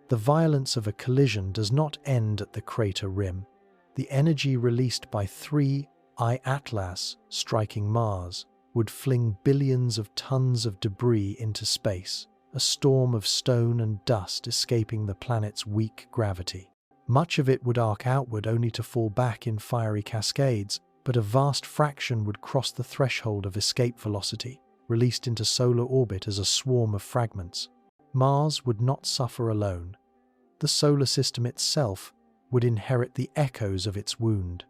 The violence of a collision does not end at the crater rim. The energy released by three Atlas striking Mars would fling billions of tons of debris into space, a storm of stone and dust escaping the planet's weak gravity. Much of it would arc outward only to fall back in fiery cascades, but a vast fraction would cross the threshold of escape velocity, released into solar orbit as a swarm of fragments. Mars would not suffer alone. The solar system itself would inherit the echoes of its wound.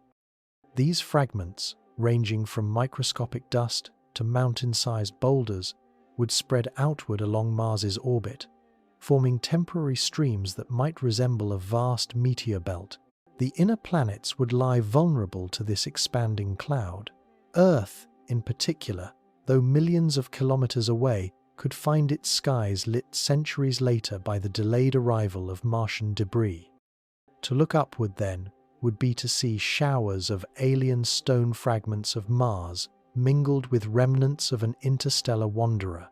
These fragments, ranging from microscopic dust to mountain-sized boulders, would spread outward along Mars's orbit, forming temporary streams that might resemble a vast meteor belt. The inner planets would lie vulnerable to this expanding cloud. Earth, in particular, though millions of kilometers away, could find its skies lit centuries later by the delayed arrival of Martian debris. To look upward, then, would be to see showers of alien stone fragments of Mars mingled with remnants of an interstellar wanderer.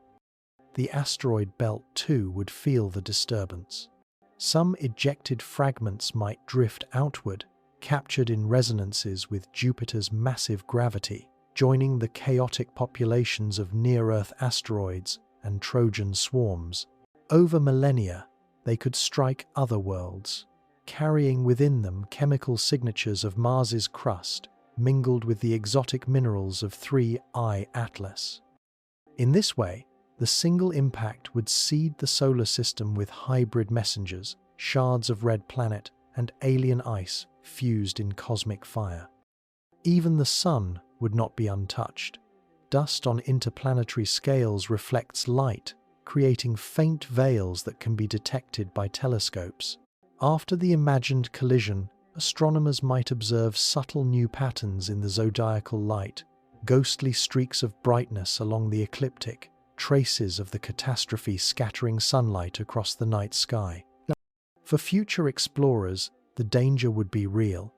The asteroid belt, too, would feel the disturbance. Some ejected fragments might drift outward, captured in resonances with Jupiter's massive gravity, joining the chaotic populations of near-Earth asteroids and Trojan swarms. Over millennia, they could strike other worlds, carrying within them chemical signatures of Mars's crust, mingled with the exotic minerals of 3I Atlas. In this way, the single impact would seed the solar system with hybrid messengers, shards of red planet, and alien ice fused in cosmic fire. Even the sun would not be untouched. Dust on interplanetary scales reflects light, creating faint veils that can be detected by telescopes. After the imagined collision, astronomers might observe subtle new patterns in the zodiacal light, ghostly streaks of brightness along the ecliptic, traces of the catastrophe scattering sunlight across the night sky. For future explorers, the danger would be real.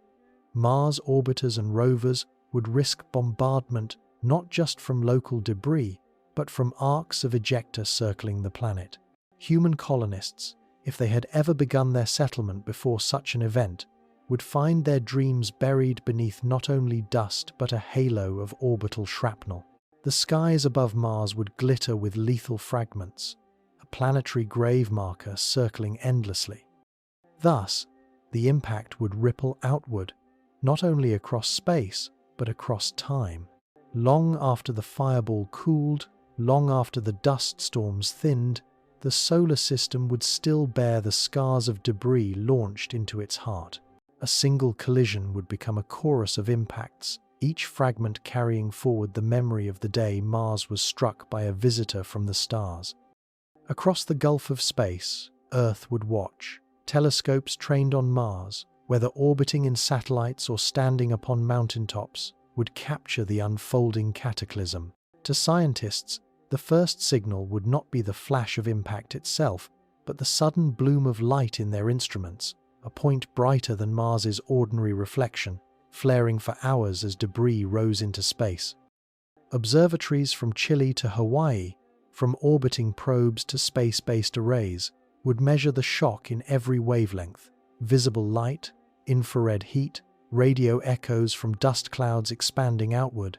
Mars orbiters and rovers would risk bombardment not just from local debris, but from arcs of ejecta circling the planet. Human colonists, if they had ever begun their settlement before such an event, would find their dreams buried beneath not only dust but a halo of orbital shrapnel. The skies above Mars would glitter with lethal fragments, a planetary grave marker circling endlessly. Thus, the impact would ripple outward, not only across space, but across time. Long after the fireball cooled, long after the dust storms thinned, the solar system would still bear the scars of debris launched into its heart. A single collision would become a chorus of impacts, each fragment carrying forward the memory of the day Mars was struck by a visitor from the stars. Across the gulf of space, Earth would watch. Telescopes trained on Mars, whether orbiting in satellites or standing upon mountaintops, would capture the unfolding cataclysm. To scientists, the first signal would not be the flash of impact itself, but the sudden bloom of light in their instruments, a point brighter than Mars's ordinary reflection, flaring for hours as debris rose into space. Observatories from Chile to Hawaii, from orbiting probes to space-based arrays, would measure the shock in every wavelength: visible light, infrared heat, radio echoes from dust clouds expanding outward.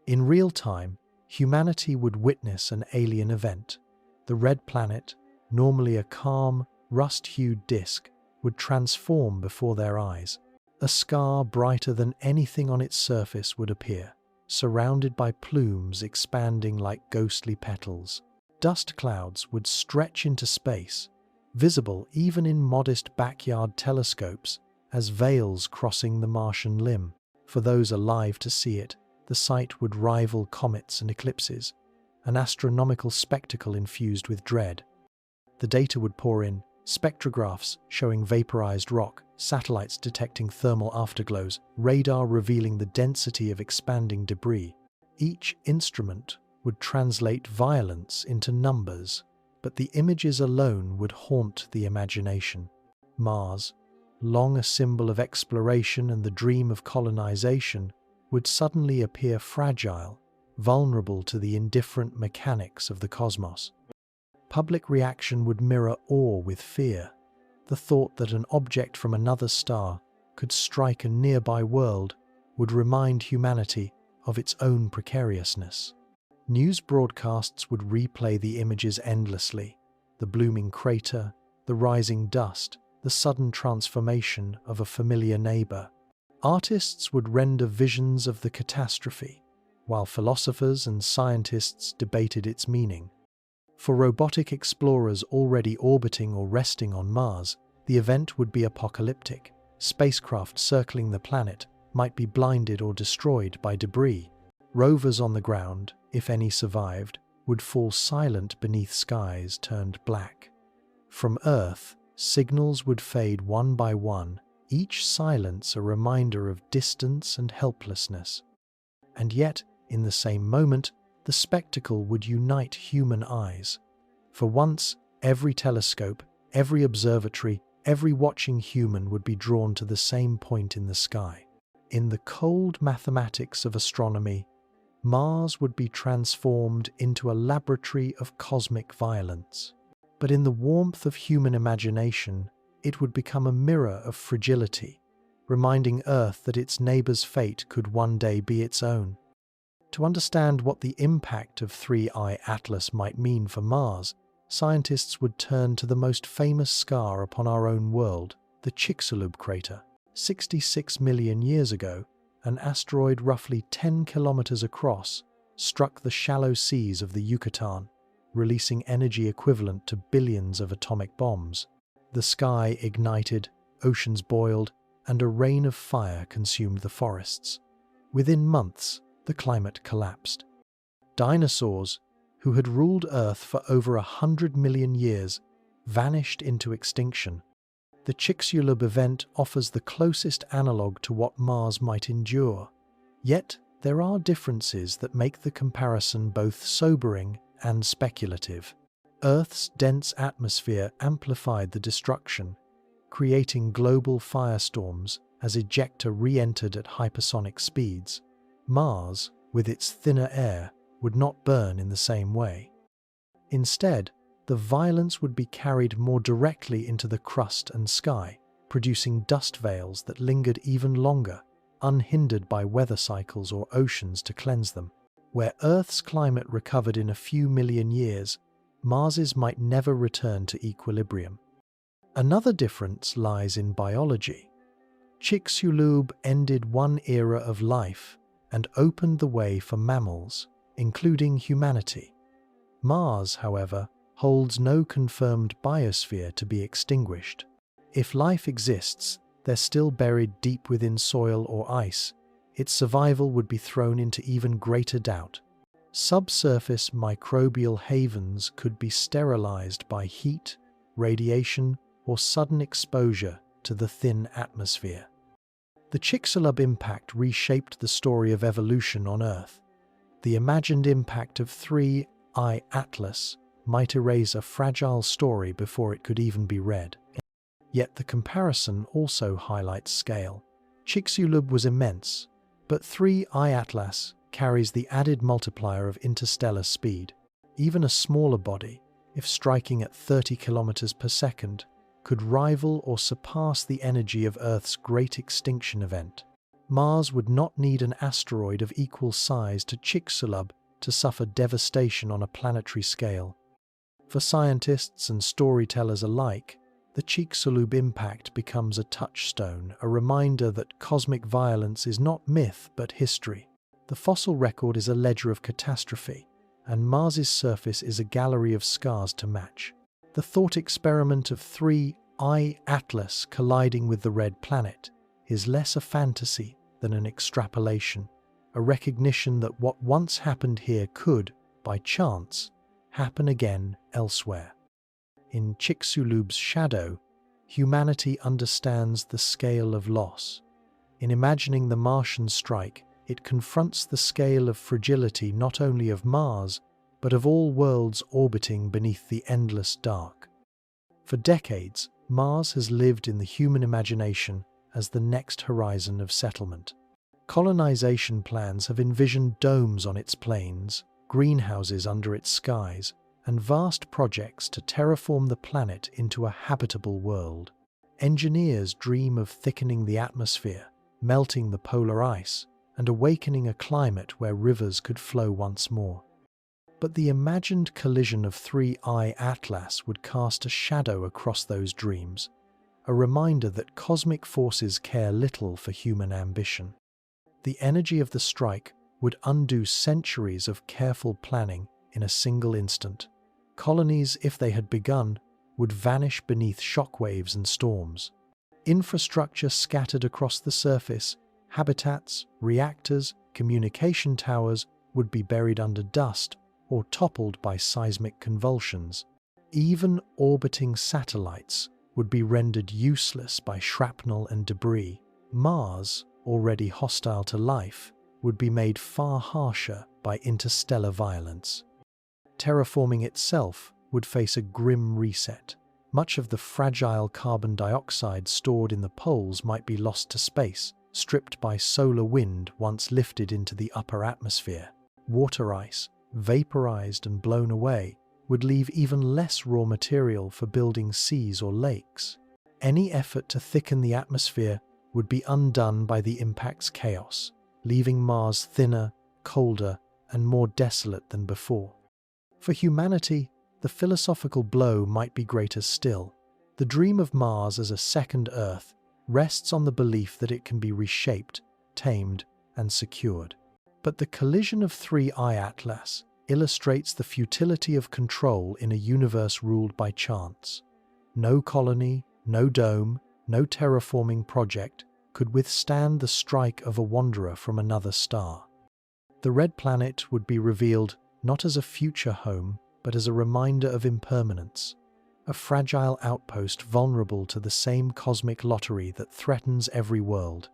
In real time, humanity would witness an alien event. The red planet, normally a calm, rust-hued disk, would transform before their eyes. A scar brighter than anything on its surface would appear, surrounded by plumes expanding like ghostly petals. Dust clouds would stretch into space, visible even in modest backyard telescopes as veils crossing the Martian limb. For those alive to see it, the sight would rival comets and eclipses, an astronomical spectacle infused with dread. The data would pour in, spectrographs showing vaporized rock, satellites detecting thermal afterglows, radar revealing the density of expanding debris. Each instrument would translate violence into numbers, but the images alone would haunt the imagination. Mars, long a symbol of exploration and the dream of colonization, would suddenly appear fragile, vulnerable to the indifferent mechanics of the cosmos. Public reaction would mirror awe with fear. The thought that an object from another star could strike a nearby world would remind humanity of its own precariousness. News broadcasts would replay the images endlessly: the blooming crater, the rising dust, the sudden transformation of a familiar neighbor. Artists would render visions of the catastrophe, while philosophers and scientists debated its meaning. For robotic explorers already orbiting or resting on Mars, the event would be apocalyptic. Spacecraft circling the planet might be blinded or destroyed by debris. Rovers on the ground, if any survived, would fall silent beneath skies turned black. From Earth, signals would fade one by one, each silence a reminder of distance and helplessness. And yet, in the same moment, the spectacle would unite human eyes. For once, every telescope, every observatory, every watching human would be drawn to the same point in the sky. In the cold mathematics of astronomy, Mars would be transformed into a laboratory of cosmic violence. But in the warmth of human imagination, it would become a mirror of fragility, reminding Earth that its neighbor's fate could one day be its own. To understand what the impact of 3I Atlas might mean for Mars, scientists would turn to the most famous scar upon our own world, the Chicxulub crater. 66 million years ago, an asteroid roughly 10 kilometers across struck the shallow seas of the Yucatan, releasing energy equivalent to billions of atomic bombs. The sky ignited, oceans boiled, and a rain of fire consumed the forests. Within months, the climate collapsed. Dinosaurs, who had ruled Earth for over 100 million years, vanished into extinction. The Chicxulub event offers the closest analogue to what Mars might endure. Yet, there are differences that make the comparison both sobering and speculative. Earth's dense atmosphere amplified the destruction, creating global firestorms as ejecta re-entered at hypersonic speeds. Mars, with its thinner air, would not burn in the same way. Instead, the violence would be carried more directly into the crust and sky, producing dust veils that lingered even longer, unhindered by weather cycles or oceans to cleanse them. Where Earth's climate recovered in a few million years, Mars's might never return to equilibrium. Another difference lies in biology. Chicxulub ended one era of life and opened the way for mammals, including humanity. Mars, however, holds no confirmed biosphere to be extinguished. If life exists, they're still buried deep within soil or ice. Its survival would be thrown into even greater doubt. Subsurface microbial havens could be sterilized by heat, radiation, or sudden exposure to the thin atmosphere. The Chicxulub impact reshaped the story of evolution on Earth. The imagined impact of 3I Atlas might erase a fragile story before it could even be read. Yet the comparison also highlights scale. Chicxulub was immense, but 3I Atlas carries the added multiplier of interstellar speed. Even a smaller body, if striking at 30 kilometers per second, could rival or surpass the energy of Earth's great extinction event. Mars would not need an asteroid of equal size to Chicxulub to suffer devastation on a planetary scale. For scientists and storytellers alike, The Chicxulub impact becomes a touchstone, a reminder that cosmic violence is not myth but history. The fossil record is a ledger of catastrophe, and Mars's surface is a gallery of scars to match. The thought experiment of 3I Atlas colliding with the red planet is less a fantasy than an extrapolation, a recognition that what once happened here could, by chance, happen again elsewhere. In Chicxulub's shadow, humanity understands the scale of loss. In imagining the Martian strike, it confronts the scale of fragility not only of Mars, but of all worlds orbiting beneath the endless dark. For decades, Mars has lived in the human imagination as the next horizon of settlement. Colonization plans have envisioned domes on its plains, greenhouses under its skies, and vast projects to terraform the planet into a habitable world. Engineers dream of thickening the atmosphere, melting the polar ice, and awakening a climate where rivers could flow once more. But the imagined collision of 3I Atlas would cast a shadow across those dreams, a reminder that cosmic forces care little for human ambition. The energy of the strike would undo centuries of careful planning in a single instant. Colonies, if they had begun, would vanish beneath shockwaves and storms. Infrastructure scattered across the surface, habitats, reactors, communication towers would be buried under dust or toppled by seismic convulsions. Even orbiting satellites would be rendered useless by shrapnel and debris. Mars, already hostile to life, would be made far harsher by interstellar violence. Terraforming itself would face a grim reset. Much of the fragile carbon dioxide stored in the poles might be lost to space, stripped by solar wind once lifted into the upper atmosphere. Water ice, vaporized and blown away, would leave even less raw material for building seas or lakes. Any effort to thicken the atmosphere would be undone by the impact's chaos, leaving Mars thinner, colder, and more desolate than before. For humanity, the philosophical blow might be greater still. The dream of Mars as a second Earth rests on the belief that it can be reshaped, tamed, and secured. But the collision of 3I Atlas illustrates the futility of control in a universe ruled by chance. No colony, no dome, no terraforming project could withstand the strike of a wanderer from another star. The red planet would be revealed not as a future home, but as a reminder of impermanence, a fragile outpost vulnerable to the same cosmic lottery that threatens every world.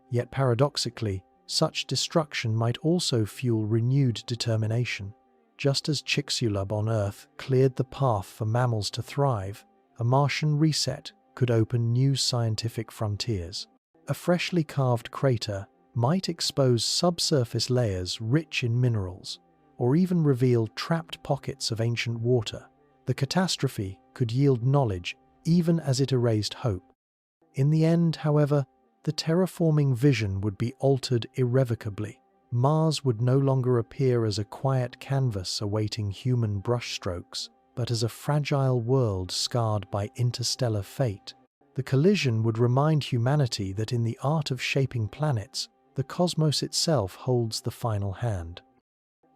Yet paradoxically, such destruction might also fuel renewed determination. Just as Chicxulub on Earth cleared the path for mammals to thrive, a Martian reset could open new scientific frontiers. A freshly carved crater might expose subsurface layers rich in minerals, or even reveal trapped pockets of ancient water. The catastrophe could yield knowledge even as it erased hope. In the end, however, the terraforming vision would be altered irrevocably. Mars would no longer appear as a quiet canvas awaiting human brushstrokes, but as a fragile world scarred by interstellar fate. The collision would remind humanity that in the art of shaping planets, the cosmos itself holds the final hand.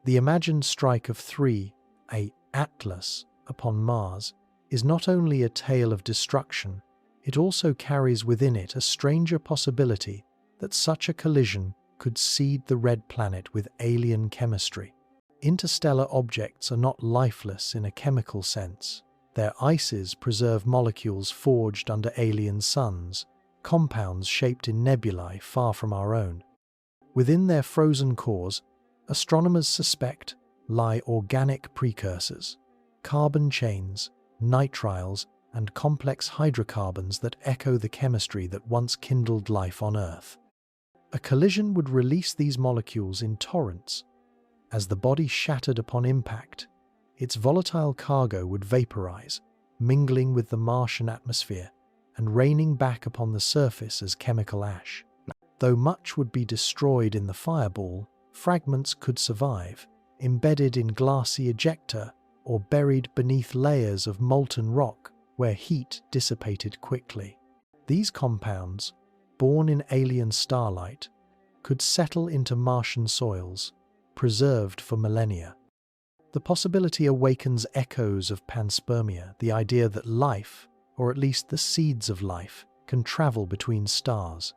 The imagined strike of 3I Atlas upon Mars is not only a tale of destruction, it also carries within it a stranger possibility that such a collision could seed the red planet with alien chemistry. Interstellar objects are not lifeless in a chemical sense. Their ices preserve molecules forged under alien suns, compounds shaped in nebulae far from our own. Within their frozen cores, astronomers suspect lie organic precursors, carbon chains, nitriles, and complex hydrocarbons that echo the chemistry that once kindled life on Earth. A collision would release these molecules in torrents. As the body shattered upon impact, its volatile cargo would vaporize, mingling with the Martian atmosphere and raining back upon the surface as chemical ash. Though much would be destroyed in the fireball, fragments could survive, embedded in glassy ejecta or buried beneath layers of molten rock, where heat dissipated quickly. These compounds, born in alien starlight, could settle into Martian soils, preserved for millennia. The possibility awakens echoes of panspermia, the idea that life, or at least the seeds of life, can travel between stars.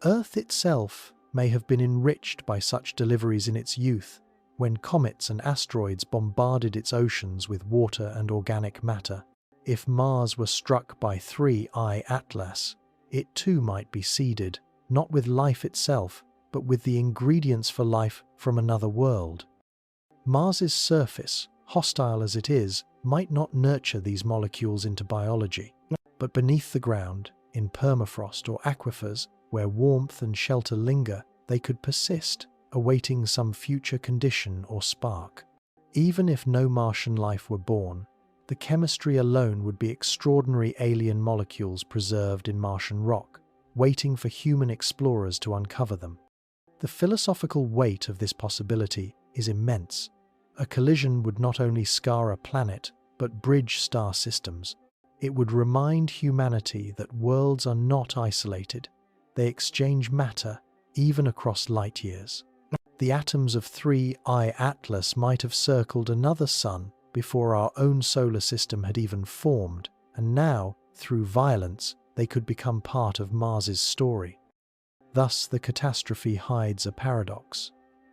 Earth itself may have been enriched by such deliveries in its youth, when comets and asteroids bombarded its oceans with water and organic matter. If Mars were struck by 3I Atlas, it too might be seeded, not with life itself, but with the ingredients for life from another world. Mars's surface, hostile as it is, might not nurture these molecules into biology, but beneath the ground, in permafrost or aquifers, where warmth and shelter linger, they could persist, awaiting some future condition or spark. Even if no Martian life were born, the chemistry alone would be extraordinary alien molecules preserved in Martian rock, waiting for human explorers to uncover them. The philosophical weight of this possibility is immense. A collision would not only scar a planet, but bridge star systems. It would remind humanity that worlds are not isolated. They exchange matter, even across light years. The atoms of 3I Atlas might have circled another sun before our own solar system had even formed, and now, through violence, they could become part of Mars's story. Thus, the catastrophe hides a paradox.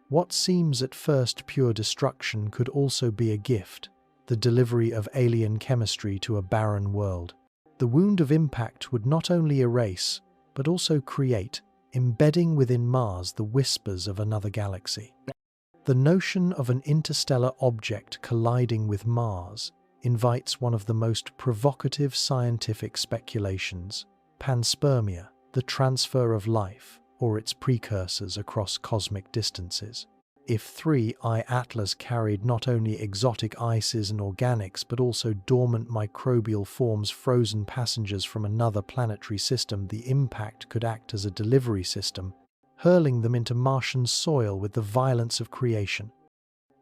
What seems at first pure destruction could also be a gift, the delivery of alien chemistry to a barren world. The wound of impact would not only erase, but also create, embedding within Mars the whispers of another galaxy. The notion of an interstellar object colliding with Mars invites one of the most provocative scientific speculations: panspermia, the transfer of life, or its precursors across cosmic distances. If 3I Atlas carried not only exotic ices and organics but also dormant microbial forms, frozen passengers from another planetary system, the impact could act as a delivery system, hurling them into Martian soil with the violence of creation.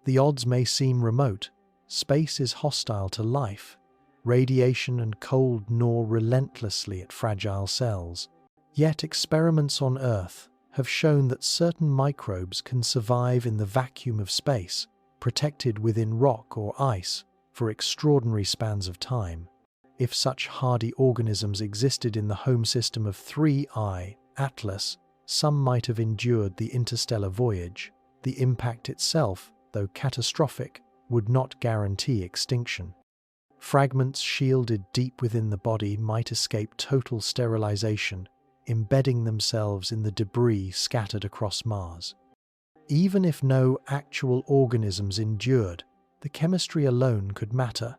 The odds may seem remote. Space is hostile to life. Radiation and cold gnaw relentlessly at fragile cells. Yet experiments on Earth have shown that certain microbes can survive in the vacuum of space, protected within rock or ice, for extraordinary spans of time. If such hardy organisms existed in the home system of 3I Atlas, some might have endured the interstellar voyage. The impact itself, though catastrophic, would not guarantee extinction. Fragments shielded deep within the body might escape total sterilization, embedding themselves in the debris scattered across Mars. Even if no actual organisms endured, the chemistry alone could matter.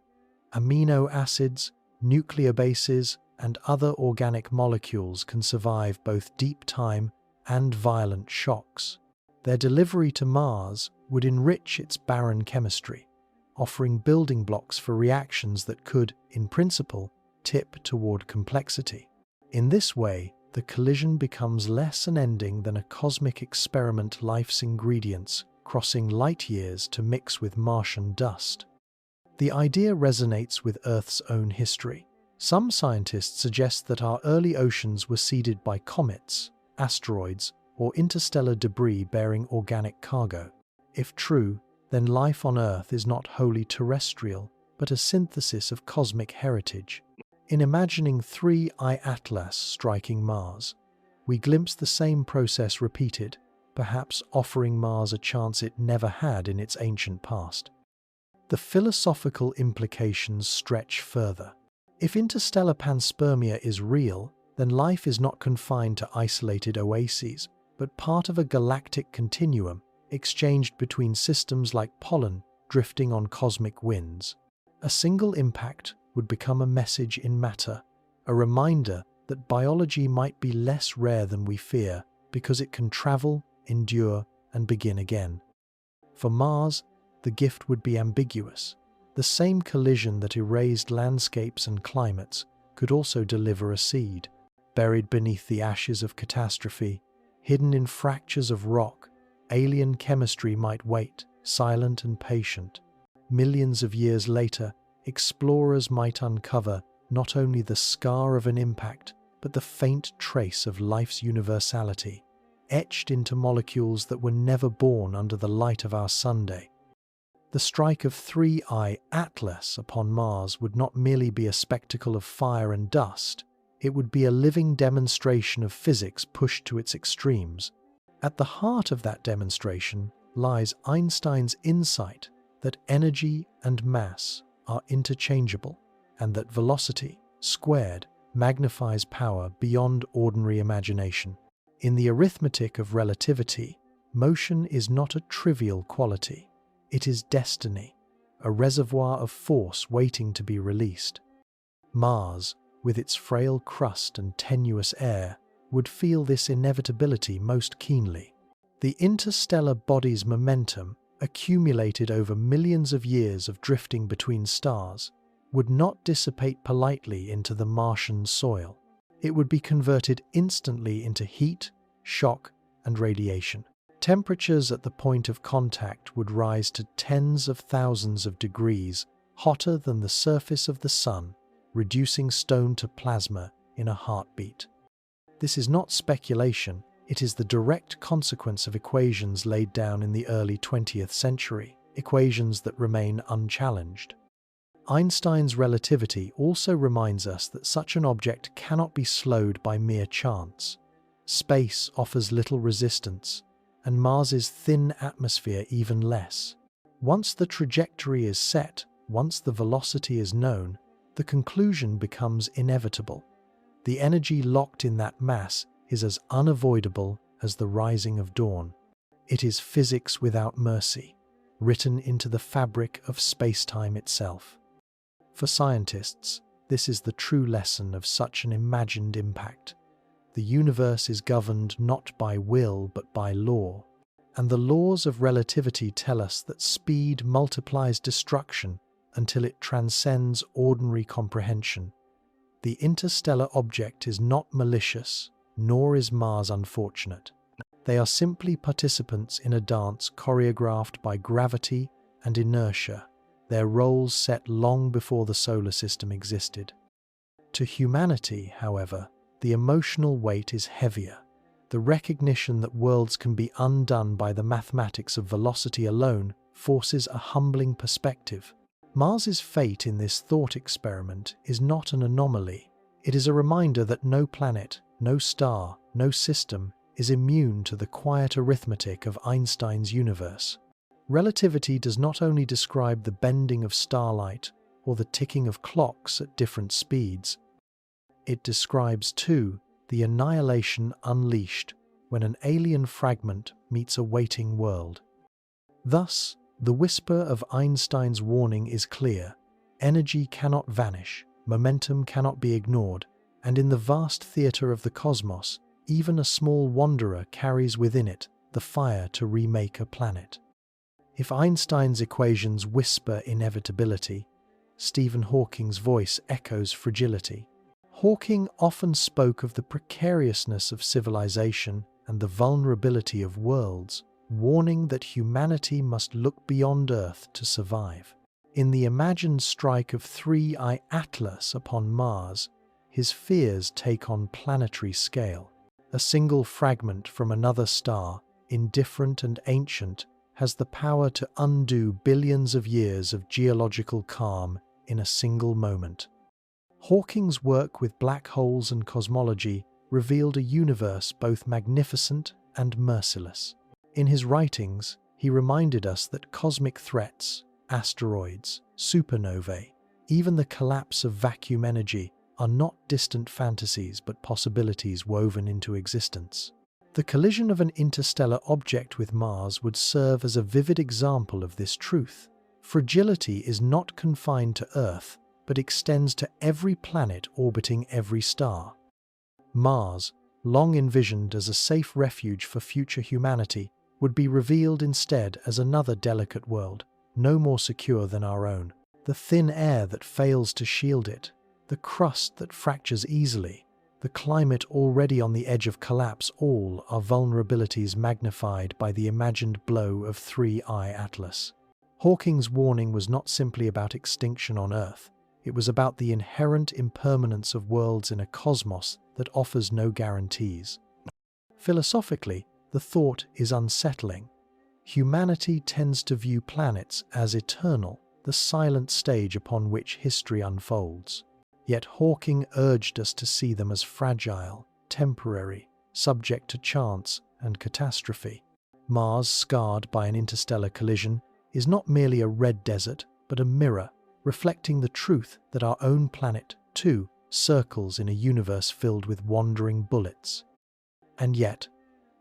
Amino acids, nucleobases, and other organic molecules can survive both deep time and violent shocks. Their delivery to Mars would enrich its barren chemistry, offering building blocks for reactions that could, in principle, tip toward complexity. In this way, the collision becomes less an ending than a cosmic experiment, life's ingredients crossing light years to mix with Martian dust. The idea resonates with Earth's own history. Some scientists suggest that our early oceans were seeded by comets, asteroids, or interstellar debris bearing organic cargo. If true, then life on Earth is not wholly terrestrial, but a synthesis of cosmic heritage. In imagining 3I Atlas striking Mars, we glimpse the same process repeated, perhaps offering Mars a chance it never had in its ancient past. The philosophical implications stretch further. If interstellar panspermia is real, then life is not confined to isolated oases, but part of a galactic continuum exchanged between systems like pollen drifting on cosmic winds. A single impact would become a message in matter, a reminder that biology might be less rare than we fear because it can travel, endure, and begin again. For Mars, the gift would be ambiguous. The same collision that erased landscapes and climates could also deliver a seed, buried beneath the ashes of catastrophe, hidden in fractures of rock. Alien chemistry might wait, silent and patient. Millions of years later, explorers might uncover not only the scar of an impact, but the faint trace of life's universality, etched into molecules that were never born under the light of our Sunday. The strike of 3I Atlas upon Mars would not merely be a spectacle of fire and dust, it would be a living demonstration of physics pushed to its extremes. At the heart of that demonstration lies Einstein's insight that energy and mass are interchangeable, and that velocity, squared, magnifies power beyond ordinary imagination. In the arithmetic of relativity, motion is not a trivial quality. It is destiny, a reservoir of force waiting to be released. Mars, with its frail crust and tenuous air, would feel this inevitability most keenly. The interstellar body's momentum, accumulated over millions of years of drifting between stars, would not dissipate politely into the Martian soil. It would be converted instantly into heat, shock, and radiation. Temperatures at the point of contact would rise to tens of thousands of degrees, hotter than the surface of the Sun, reducing stone to plasma in a heartbeat. This is not speculation, it is the direct consequence of equations laid down in the early 20th century, equations that remain unchallenged. Einstein's relativity also reminds us that such an object cannot be slowed by mere chance. Space offers little resistance, and Mars's thin atmosphere even less. Once the trajectory is set, once the velocity is known, the conclusion becomes inevitable. The energy locked in that mass is as unavoidable as the rising of dawn. It is physics without mercy, written into the fabric of space-time itself. For scientists, this is the true lesson of such an imagined impact. The universe is governed not by will but by law, and the laws of relativity tell us that speed multiplies destruction until it transcends ordinary comprehension. The interstellar object is not malicious, nor is Mars unfortunate. They are simply participants in a dance choreographed by gravity and inertia, their roles set long before the solar system existed. To humanity, however, the emotional weight is heavier. The recognition that worlds can be undone by the mathematics of velocity alone forces a humbling perspective. Mars's fate in this thought experiment is not an anomaly. It is a reminder that no planet, no star, no system is immune to the quiet arithmetic of Einstein's universe. Relativity does not only describe the bending of starlight or the ticking of clocks at different speeds. It describes, too, the annihilation unleashed when an alien fragment meets a waiting world. Thus, the whisper of Einstein's warning is clear. Energy cannot vanish, momentum cannot be ignored, and in the vast theatre of the cosmos, even a small wanderer carries within it the fire to remake a planet. If Einstein's equations whisper inevitability, Stephen Hawking's voice echoes fragility. Hawking often spoke of the precariousness of civilization and the vulnerability of worlds, warning that humanity must look beyond Earth to survive. In the imagined strike of 3I Atlas upon Mars, his fears take on planetary scale. A single fragment from another star, indifferent and ancient, has the power to undo billions of years of geological calm in a single moment. Hawking's work with black holes and cosmology revealed a universe both magnificent and merciless. In his writings, he reminded us that cosmic threats, asteroids, supernovae, even the collapse of vacuum energy are not distant fantasies but possibilities woven into existence. The collision of an interstellar object with Mars would serve as a vivid example of this truth. Fragility is not confined to Earth, but extends to every planet orbiting every star. Mars, long envisioned as a safe refuge for future humanity, would be revealed instead as another delicate world, no more secure than our own. The thin air that fails to shield it, the crust that fractures easily, the climate already on the edge of collapse, all are vulnerabilities magnified by the imagined blow of 3I Atlas. Hawking's warning was not simply about extinction on Earth. It was about the inherent impermanence of worlds in a cosmos that offers no guarantees. Philosophically, the thought is unsettling. Humanity tends to view planets as eternal, the silent stage upon which history unfolds. Yet Hawking urged us to see them as fragile, temporary, subject to chance and catastrophe. Mars, scarred by an interstellar collision, is not merely a red desert, but a mirror, reflecting the truth that our own planet, too, circles in a universe filled with wandering bullets. And yet,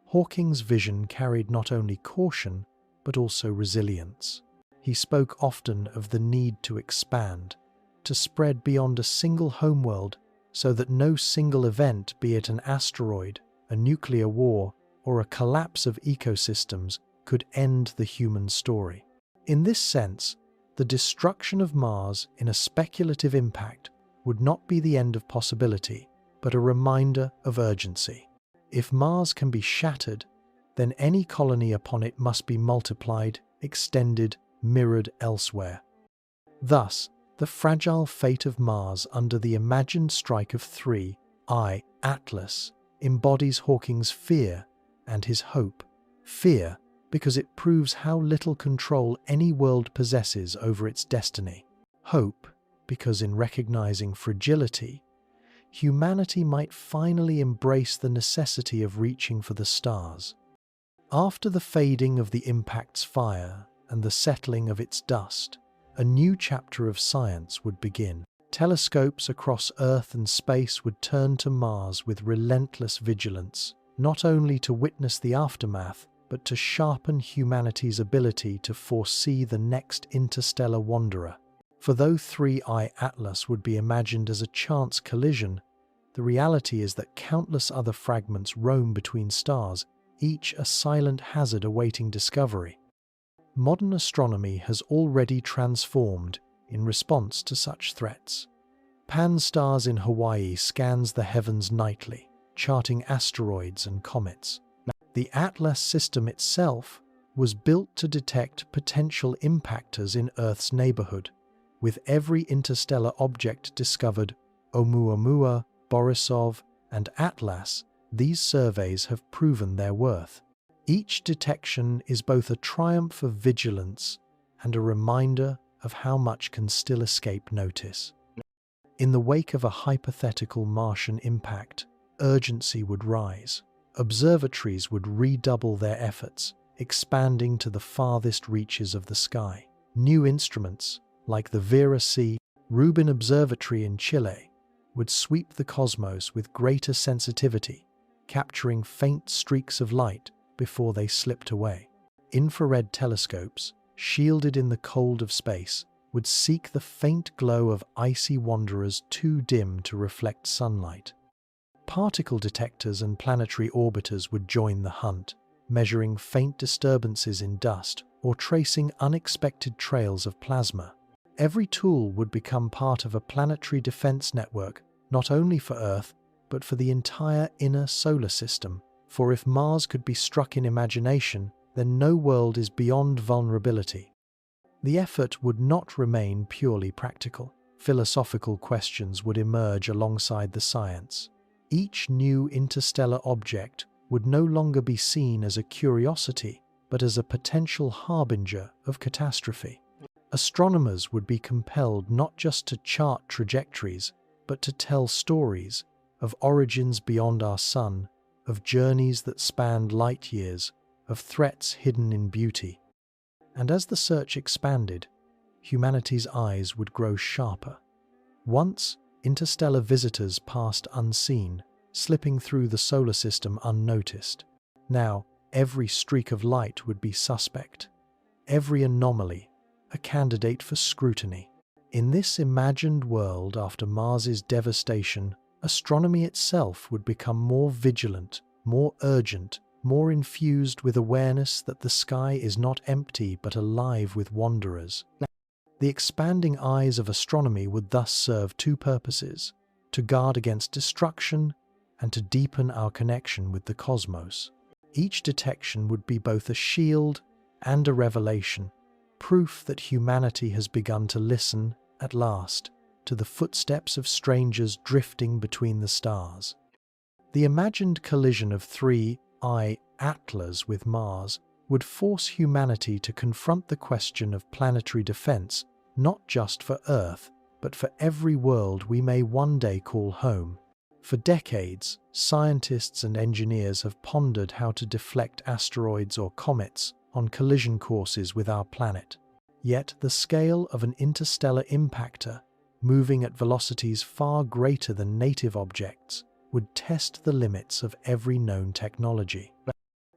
Hawking's vision carried not only caution, but also resilience. He spoke often of the need to expand, to spread beyond a single homeworld so that no single event, be it an asteroid, a nuclear war, or a collapse of ecosystems, could end the human story. In this sense, the destruction of Mars in a speculative impact would not be the end of possibility, but a reminder of urgency. If Mars can be shattered, then any colony upon it must be multiplied, extended, mirrored elsewhere. Thus, the fragile fate of Mars under the imagined strike of 3I, Atlas, embodies Hawking's fear and his hope. Fear, because it proves how little control any world possesses over its destiny. Hope, because in recognizing fragility, humanity might finally embrace the necessity of reaching for the stars. After the fading of the impact's fire and the settling of its dust, a new chapter of science would begin. Telescopes across Earth and space would turn to Mars with relentless vigilance, not only to witness the aftermath, but to sharpen humanity's ability to foresee the next interstellar wanderer. For though 3I Atlas would be imagined as a chance collision, the reality is that countless other fragments roam between stars, each a silent hazard awaiting discovery. Modern astronomy has already transformed in response to such threats. Pan-STARRS in Hawaii scans the heavens nightly, charting asteroids and comets. The Atlas system itself was built to detect potential impactors in Earth's neighborhood. With every interstellar object discovered, Oumuamua, Borisov, and Atlas, these surveys have proven their worth. Each detection is both a triumph of vigilance and a reminder of how much can still escape notice. In the wake of a hypothetical Martian impact, urgency would rise. Observatories would redouble their efforts, expanding to the farthest reaches of the sky. New instruments, like the Vera C. Rubin Observatory in Chile, would sweep the cosmos with greater sensitivity, capturing faint streaks of light before they slipped away. Infrared telescopes, shielded in the cold of space, would seek the faint glow of icy wanderers too dim to reflect sunlight. Particle detectors and planetary orbiters would join the hunt, measuring faint disturbances in dust or tracing unexpected trails of plasma. Every tool would become part of a planetary defense network, not only for Earth, but for the entire inner solar system. For if Mars could be struck in imagination, then no world is beyond vulnerability. The effort would not remain purely practical. Philosophical questions would emerge alongside the science. Each new interstellar object would no longer be seen as a curiosity, but as a potential harbinger of catastrophe. Astronomers would be compelled not just to chart trajectories, but to tell stories of origins beyond our sun, of journeys that spanned light years, of threats hidden in beauty. And as the search expanded, humanity's eyes would grow sharper. Once, interstellar visitors passed unseen, slipping through the solar system unnoticed. Now, every streak of light would be suspect, every anomaly a candidate for scrutiny. In this imagined world after Mars's devastation, astronomy itself would become more vigilant, more urgent, more infused with awareness that the sky is not empty but alive with wanderers. The expanding eyes of astronomy would thus serve two purposes: to guard against destruction and to deepen our connection with the cosmos. Each detection would be both a shield and a revelation, proof that humanity has begun to listen, at last, to the footsteps of strangers drifting between the stars. The imagined collision of 3I Atlas with Mars would force humanity to confront the question of planetary defense, not just for Earth, but for every world we may one day call home. For decades, scientists and engineers have pondered how to deflect asteroids or comets on collision courses with our planet. Yet the scale of an interstellar impactor, moving at velocities far greater than native objects, would test the limits of every known technology.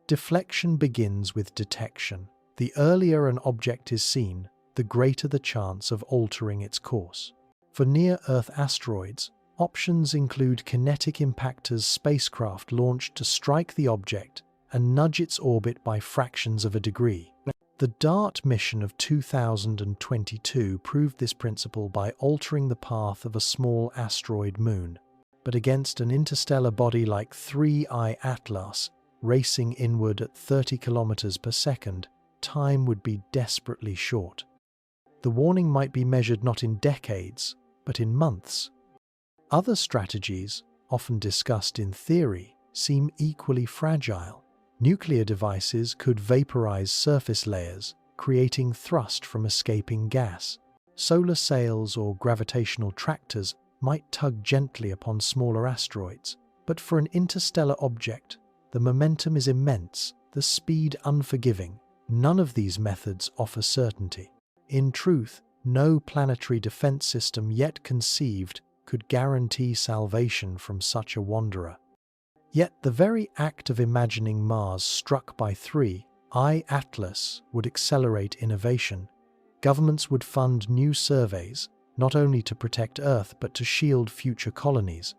Deflection begins with detection. The earlier an object is seen, the greater the chance of altering its course. For near-Earth asteroids, options include kinetic impactors, spacecraft launched to strike the object and nudge its orbit by fractions of a degree. The DART mission of 2022 proved this principle by altering the path of a small asteroid moon. But against an interstellar body like 3I Atlas, racing inward at 30 kilometers per second, time would be desperately short. The warning might be measured not in decades, but in months. Other strategies, often discussed in theory, seem equally fragile. Nuclear devices could vaporize surface layers, creating thrust from escaping gas. Solar sails or gravitational tractors might tug gently upon smaller asteroids, but for an interstellar object, the momentum is immense, the speed unforgiving. None of these methods offer certainty. In truth, no planetary defense system yet conceived could guarantee salvation from such a wanderer. Yet the very act of imagining Mars struck by 3I Atlas would accelerate innovation. Governments would fund new surveys, not only to protect Earth but to shield future colonies.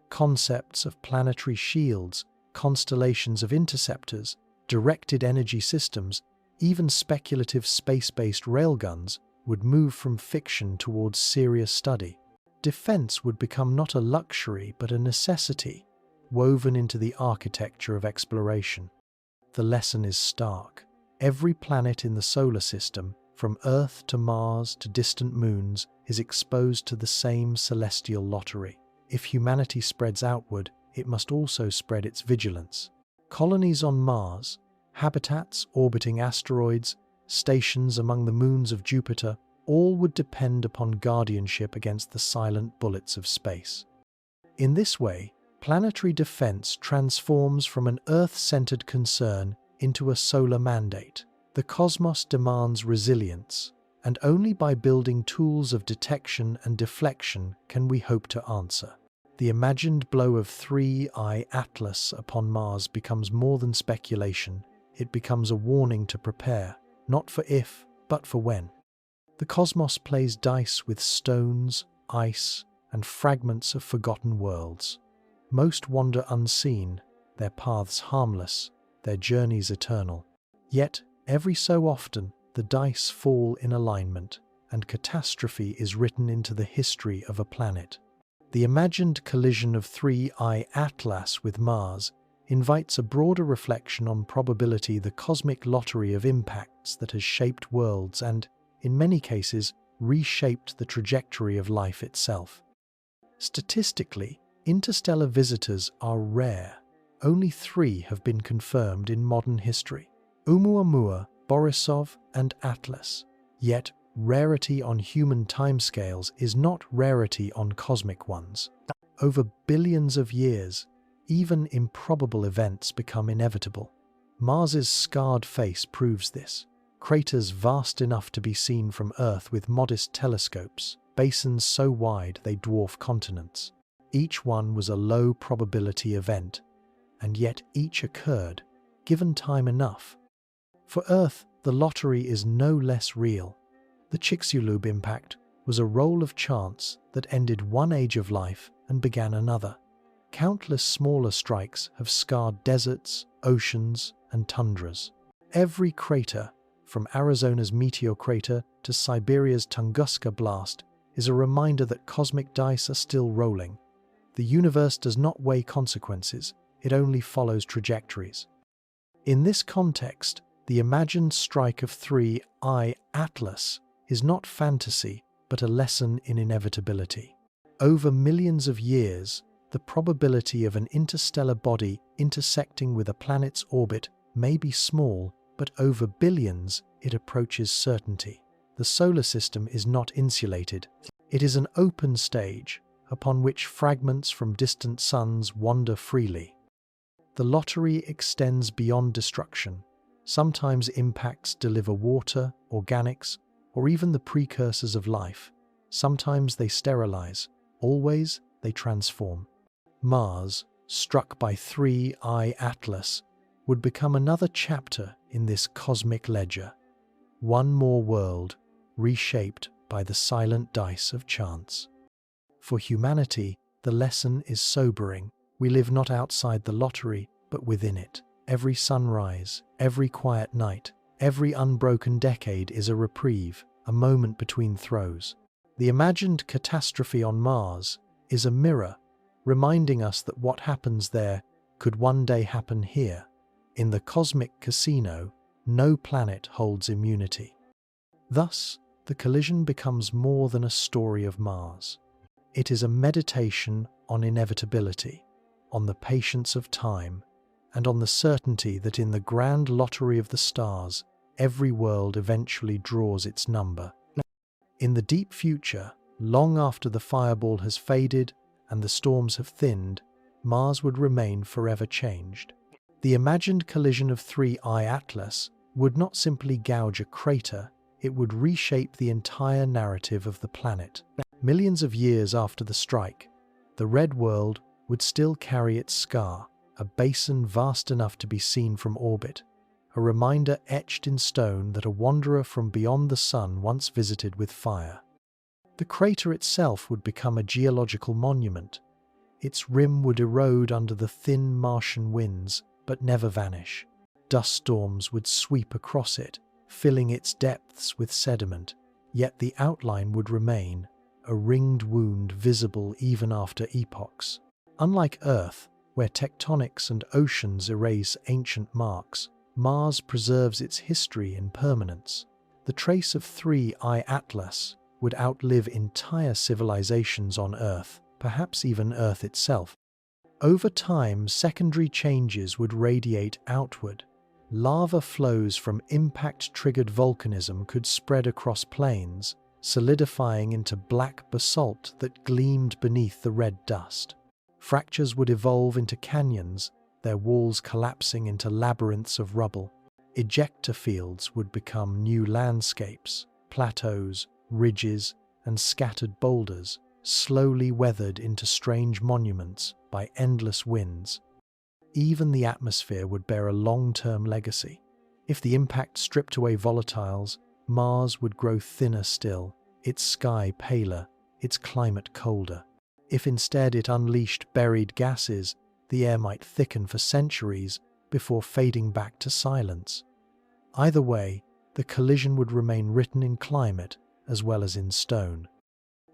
Concepts of planetary shields, constellations of interceptors, directed energy systems, even speculative space-based railguns would move from fiction towards serious study. Defense would become not a luxury but a necessity, woven into the architecture of exploration. The lesson is stark. Every planet in the solar system, from Earth to Mars to distant moons, is exposed to the same celestial lottery. If humanity spreads outward, it must also spread its vigilance. Colonies on Mars, habitats orbiting asteroids, stations among the moons of Jupiter, all would depend upon guardianship against the silent bullets of space. In this way, planetary defense transforms from an Earth-centered concern into a solar mandate. The cosmos demands resilience, and only by building tools of detection and deflection can we hope to answer. The imagined blow of 3I Atlas upon Mars becomes more than speculation. It becomes a warning to prepare, not for if, but for when. The cosmos plays dice with stones, ice, and fragments of forgotten worlds. Most wander unseen, their paths harmless, their journeys eternal. Yet, every so often, the dice fall in alignment, and catastrophe is written into the history of a planet. The imagined collision of 3I Atlas with Mars invites a broader reflection on probability, the cosmic lottery of impacts that has shaped worlds and, in many cases, reshaped the trajectory of life itself. Statistically, interstellar visitors are rare. Only 3 have been confirmed in modern history: Oumuamua, Borisov, and Atlas. Yet, rarity on human timescales is not rarity on cosmic ones. Over billions of years, even improbable events become inevitable. Mars's scarred face proves this. Craters vast enough to be seen from Earth with modest telescopes, basins so wide they dwarf continents. Each one was a low-probability event, and yet each occurred, given time enough. For Earth, the lottery is no less real. The Chicxulub impact was a roll of chance that ended one age of life and began another. Countless smaller strikes have scarred deserts, oceans, and tundras. Every crater, from Arizona's meteor crater to Siberia's Tunguska blast, is a reminder that cosmic dice are still rolling. The universe does not weigh consequences, it only follows trajectories. In this context, the imagined strike of 3I Atlas is not fantasy, but a lesson in inevitability. Over millions of years, the probability of an interstellar body intersecting with a planet's orbit may be small, but over billions, it approaches certainty. The solar system is not insulated. It is an open stage upon which fragments from distant suns wander freely. The lottery extends beyond destruction. Sometimes impacts deliver water, organics, or even the precursors of life. Sometimes they sterilize. Always they transform. Mars, struck by 3I Atlas, would become another chapter in this cosmic ledger. One more world, reshaped by the silent dice of chance. For humanity, the lesson is sobering. We live not outside the lottery, but within it. Every sunrise, every quiet night, every unbroken decade is a reprieve, a moment between throws. The imagined catastrophe on Mars is a mirror, reminding us that what happens there could one day happen here. In the cosmic casino, no planet holds immunity. Thus, the collision becomes more than a story of Mars. It is a meditation on inevitability, on the patience of time, and on the certainty that in the grand lottery of the stars, every world eventually draws its number. In the deep future, long after the fireball has faded and the storms have thinned, Mars would remain forever changed. The imagined collision of 3I Atlas would not simply gouge a crater, it would reshape the entire narrative of the planet. Millions of years after the strike, the red world would still carry its scar, a basin vast enough to be seen from orbit, a reminder etched in stone that a wanderer from beyond the sun once visited with fire. The crater itself would become a geological monument. Its rim would erode under the thin Martian winds, but never vanish. Dust storms would sweep across it, filling its depths with sediment, yet the outline would remain, a ringed wound visible even after epochs. Unlike Earth, where tectonics and oceans erase ancient marks, Mars preserves its history in permanence. The trace of 3I Atlas would outlive entire civilizations on Earth, perhaps even Earth itself. Over time, secondary changes would radiate outward. Lava flows from impact-triggered volcanism could spread across plains, solidifying into black basalt that gleamed beneath the red dust. Fractures would evolve into canyons, their walls collapsing into labyrinths of rubble. Ejecta fields would become new landscapes, plateaus, ridges, and scattered boulders, slowly weathered into strange monuments by endless winds. Even the atmosphere would bear a long-term legacy. If the impact stripped away volatiles, Mars would grow thinner still, its sky paler, its climate colder. If instead it unleashed buried gases, the air might thicken for centuries before fading back to silence. Either way, the collision would remain written in climate as well as in stone.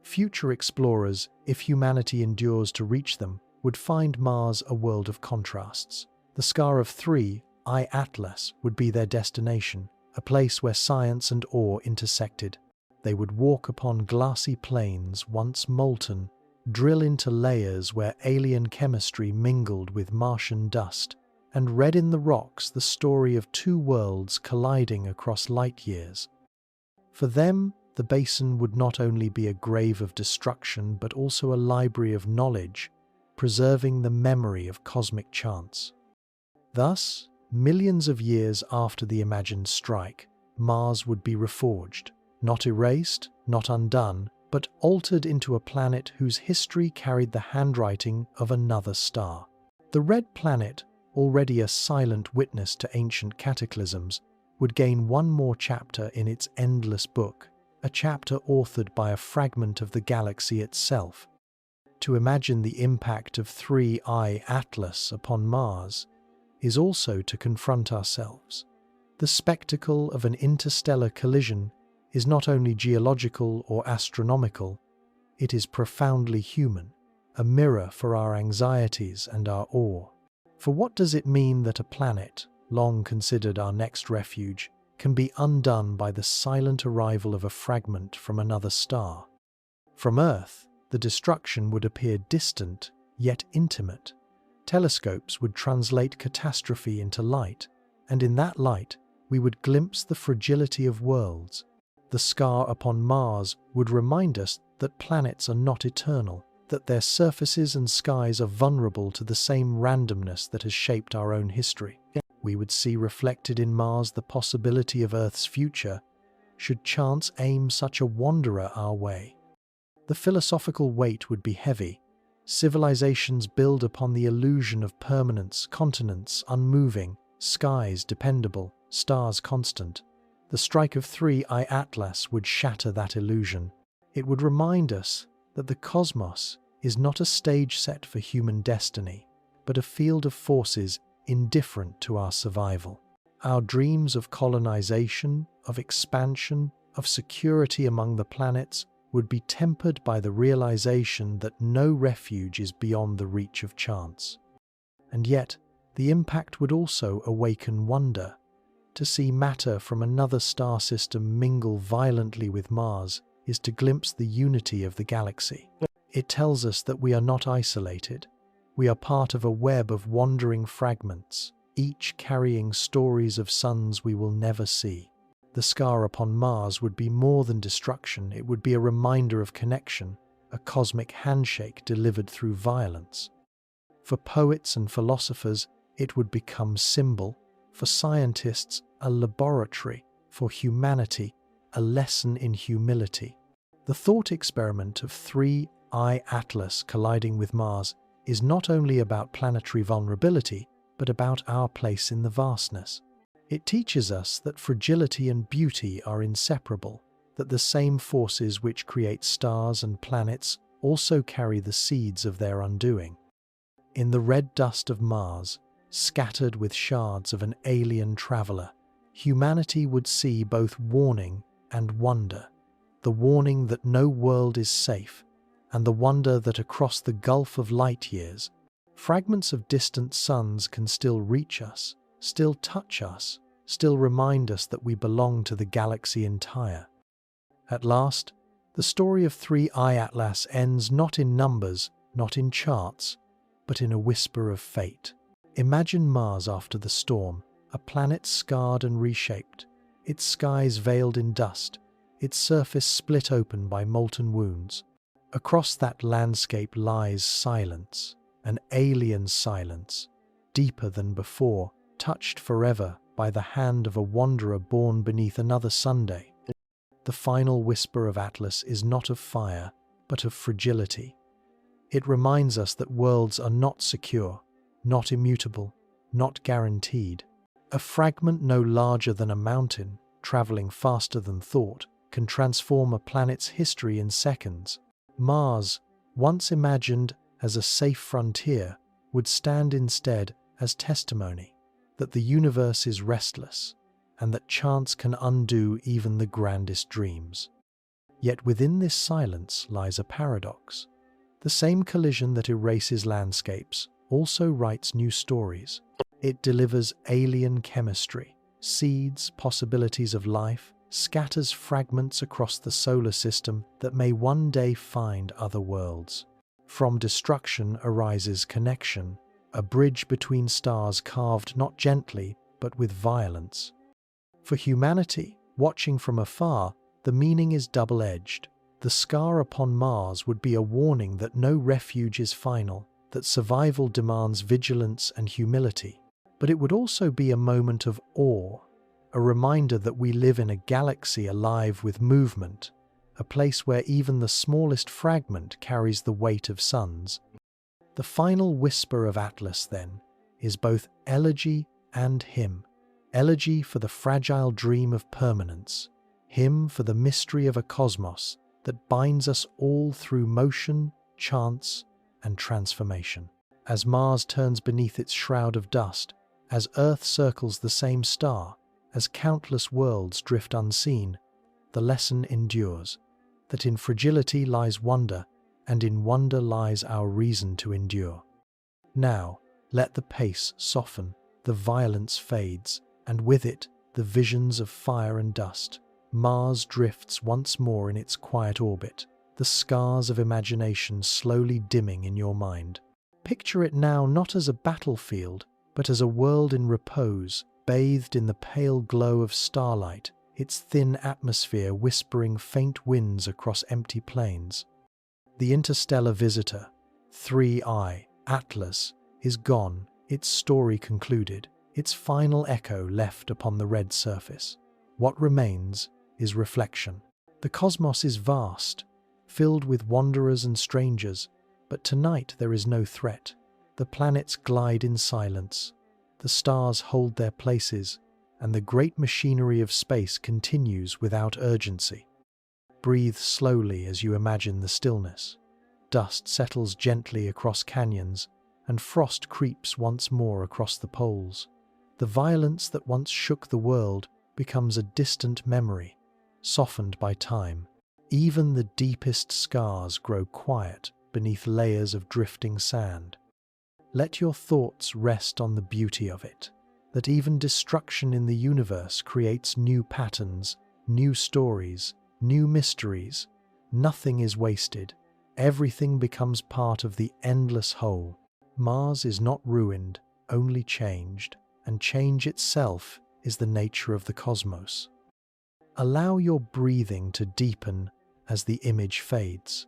Future explorers, if humanity endures to reach them, would find Mars a world of contrasts. The scar of 3I Atlas would be their destination, a place where science and awe intersected. They would walk upon glassy plains once molten, drill into layers where alien chemistry mingled with Martian dust, and read in the rocks the story of two worlds colliding across light years. For them, the basin would not only be a grave of destruction but also a library of knowledge, preserving the memory of cosmic chance. Thus, millions of years after the imagined strike, Mars would be reforged, not erased, not undone, but altered into a planet whose history carried the handwriting of another star. The red planet, already a silent witness to ancient cataclysms, would gain one more chapter in its endless book, a chapter authored by a fragment of the galaxy itself. To imagine the impact of 3I Atlas upon Mars is also to confront ourselves. The spectacle of an interstellar collision is not only geological or astronomical, it is profoundly human, a mirror for our anxieties and our awe. For what does it mean that a planet, long considered our next refuge, can be undone by the silent arrival of a fragment from another star. From Earth, the destruction would appear distant, yet intimate. Telescopes would translate catastrophe into light, and in that light, we would glimpse the fragility of worlds. The scar upon Mars would remind us that planets are not eternal, that their surfaces and skies are vulnerable to the same randomness that has shaped our own history. We would see reflected in Mars the possibility of Earth's future, should chance aim such a wanderer our way. The philosophical weight would be heavy. Civilizations build upon the illusion of permanence, continents unmoving, skies dependable, stars constant. The strike of 3I Atlas would shatter that illusion. It would remind us that the cosmos is not a stage set for human destiny, but a field of forces indifferent to our survival. Our dreams of colonization, of expansion, of security among the planets would be tempered by the realization that no refuge is beyond the reach of chance. And yet, the impact would also awaken wonder. To see matter from another star system mingle violently with Mars is to glimpse the unity of the galaxy. It tells us that we are not isolated. We are part of a web of wandering fragments, each carrying stories of suns we will never see. The scar upon Mars would be more than destruction, it would be a reminder of connection, a cosmic handshake delivered through violence. For poets and philosophers, it would become symbol. For scientists, a laboratory. For humanity, a lesson in humility. The thought experiment of 3I Atlas colliding with Mars is not only about planetary vulnerability, but about our place in the vastness. It teaches us that fragility and beauty are inseparable, that the same forces which create stars and planets also carry the seeds of their undoing. In the red dust of Mars, scattered with shards of an alien traveler, humanity would see both warning and wonder. The warning that no world is safe, and the wonder that across the gulf of light years, fragments of distant suns can still reach us, still touch us, still remind us that we belong to the galaxy entire. At last, the story of 3I Atlas ends not in numbers, not in charts, but in a whisper of fate. Imagine Mars after the storm, a planet scarred and reshaped, its skies veiled in dust, its surface split open by molten wounds. Across that landscape lies silence, an alien silence, deeper than before, touched forever by the hand of a wanderer born beneath another Sunday. The final whisper of Atlas is not of fire, but of fragility. It reminds us that worlds are not secure, not immutable, not guaranteed. A fragment no larger than a mountain, traveling faster than thought, can transform a planet's history in seconds. Mars, once imagined as a safe frontier, would stand instead as testimony that the universe is restless and that chance can undo even the grandest dreams. Yet within this silence lies a paradox. The same collision that erases landscapes also writes new stories. It delivers alien chemistry, seeds possibilities of life, scatters fragments across the solar system that may one day find other worlds. From destruction arises connection, a bridge between stars carved not gently but with violence. For humanity, watching from afar, the meaning is double-edged. The scar upon Mars would be a warning that no refuge is final, that survival demands vigilance and humility. But it would also be a moment of awe, a reminder that we live in a galaxy alive with movement, a place where even the smallest fragment carries the weight of suns. The final whisper of Atlas, then, is both elegy and hymn. Elegy for the fragile dream of permanence, hymn for the mystery of a cosmos that binds us all through motion, chance, and transformation. As Mars turns beneath its shroud of dust, as Earth circles the same star, as countless worlds drift unseen, the lesson endures, that in fragility lies wonder, and in wonder lies our reason to endure. Now, let the pace soften, the violence fades, and with it, the visions of fire and dust. Mars drifts once more in its quiet orbit, the scars of imagination slowly dimming in your mind. Picture it now not as a battlefield, but as a world in repose, bathed in the pale glow of starlight, its thin atmosphere whispering faint winds across empty plains. The interstellar visitor, 3I, Atlas, is gone, its story concluded, its final echo left upon the red surface. What remains is reflection. The cosmos is vast, filled with wanderers and strangers, but tonight there is no threat. The planets glide in silence, the stars hold their places, and the great machinery of space continues without urgency. Breathe slowly as you imagine the stillness. Dust settles gently across canyons, and frost creeps once more across the poles. The violence that once shook the world becomes a distant memory, softened by time. Even the deepest scars grow quiet beneath layers of drifting sand. Let your thoughts rest on the beauty of it, that even destruction in the universe creates new patterns, new stories, new mysteries. Nothing is wasted. Everything becomes part of the endless whole. Mars is not ruined, only changed, and change itself is the nature of the cosmos. Allow your breathing to deepen as the image fades.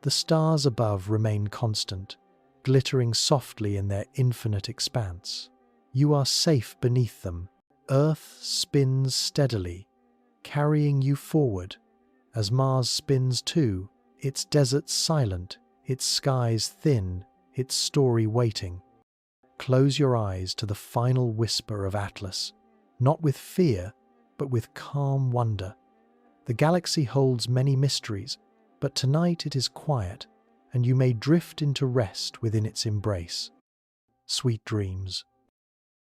The stars above remain constant, glittering softly in their infinite expanse. You are safe beneath them. Earth spins steadily, carrying you forward. As Mars spins too, its deserts silent, its skies thin, its story waiting. Close your eyes to the final whisper of Atlas, not with fear, but with calm wonder. The galaxy holds many mysteries, but tonight it is quiet, and you may drift into rest within its embrace. Sweet dreams.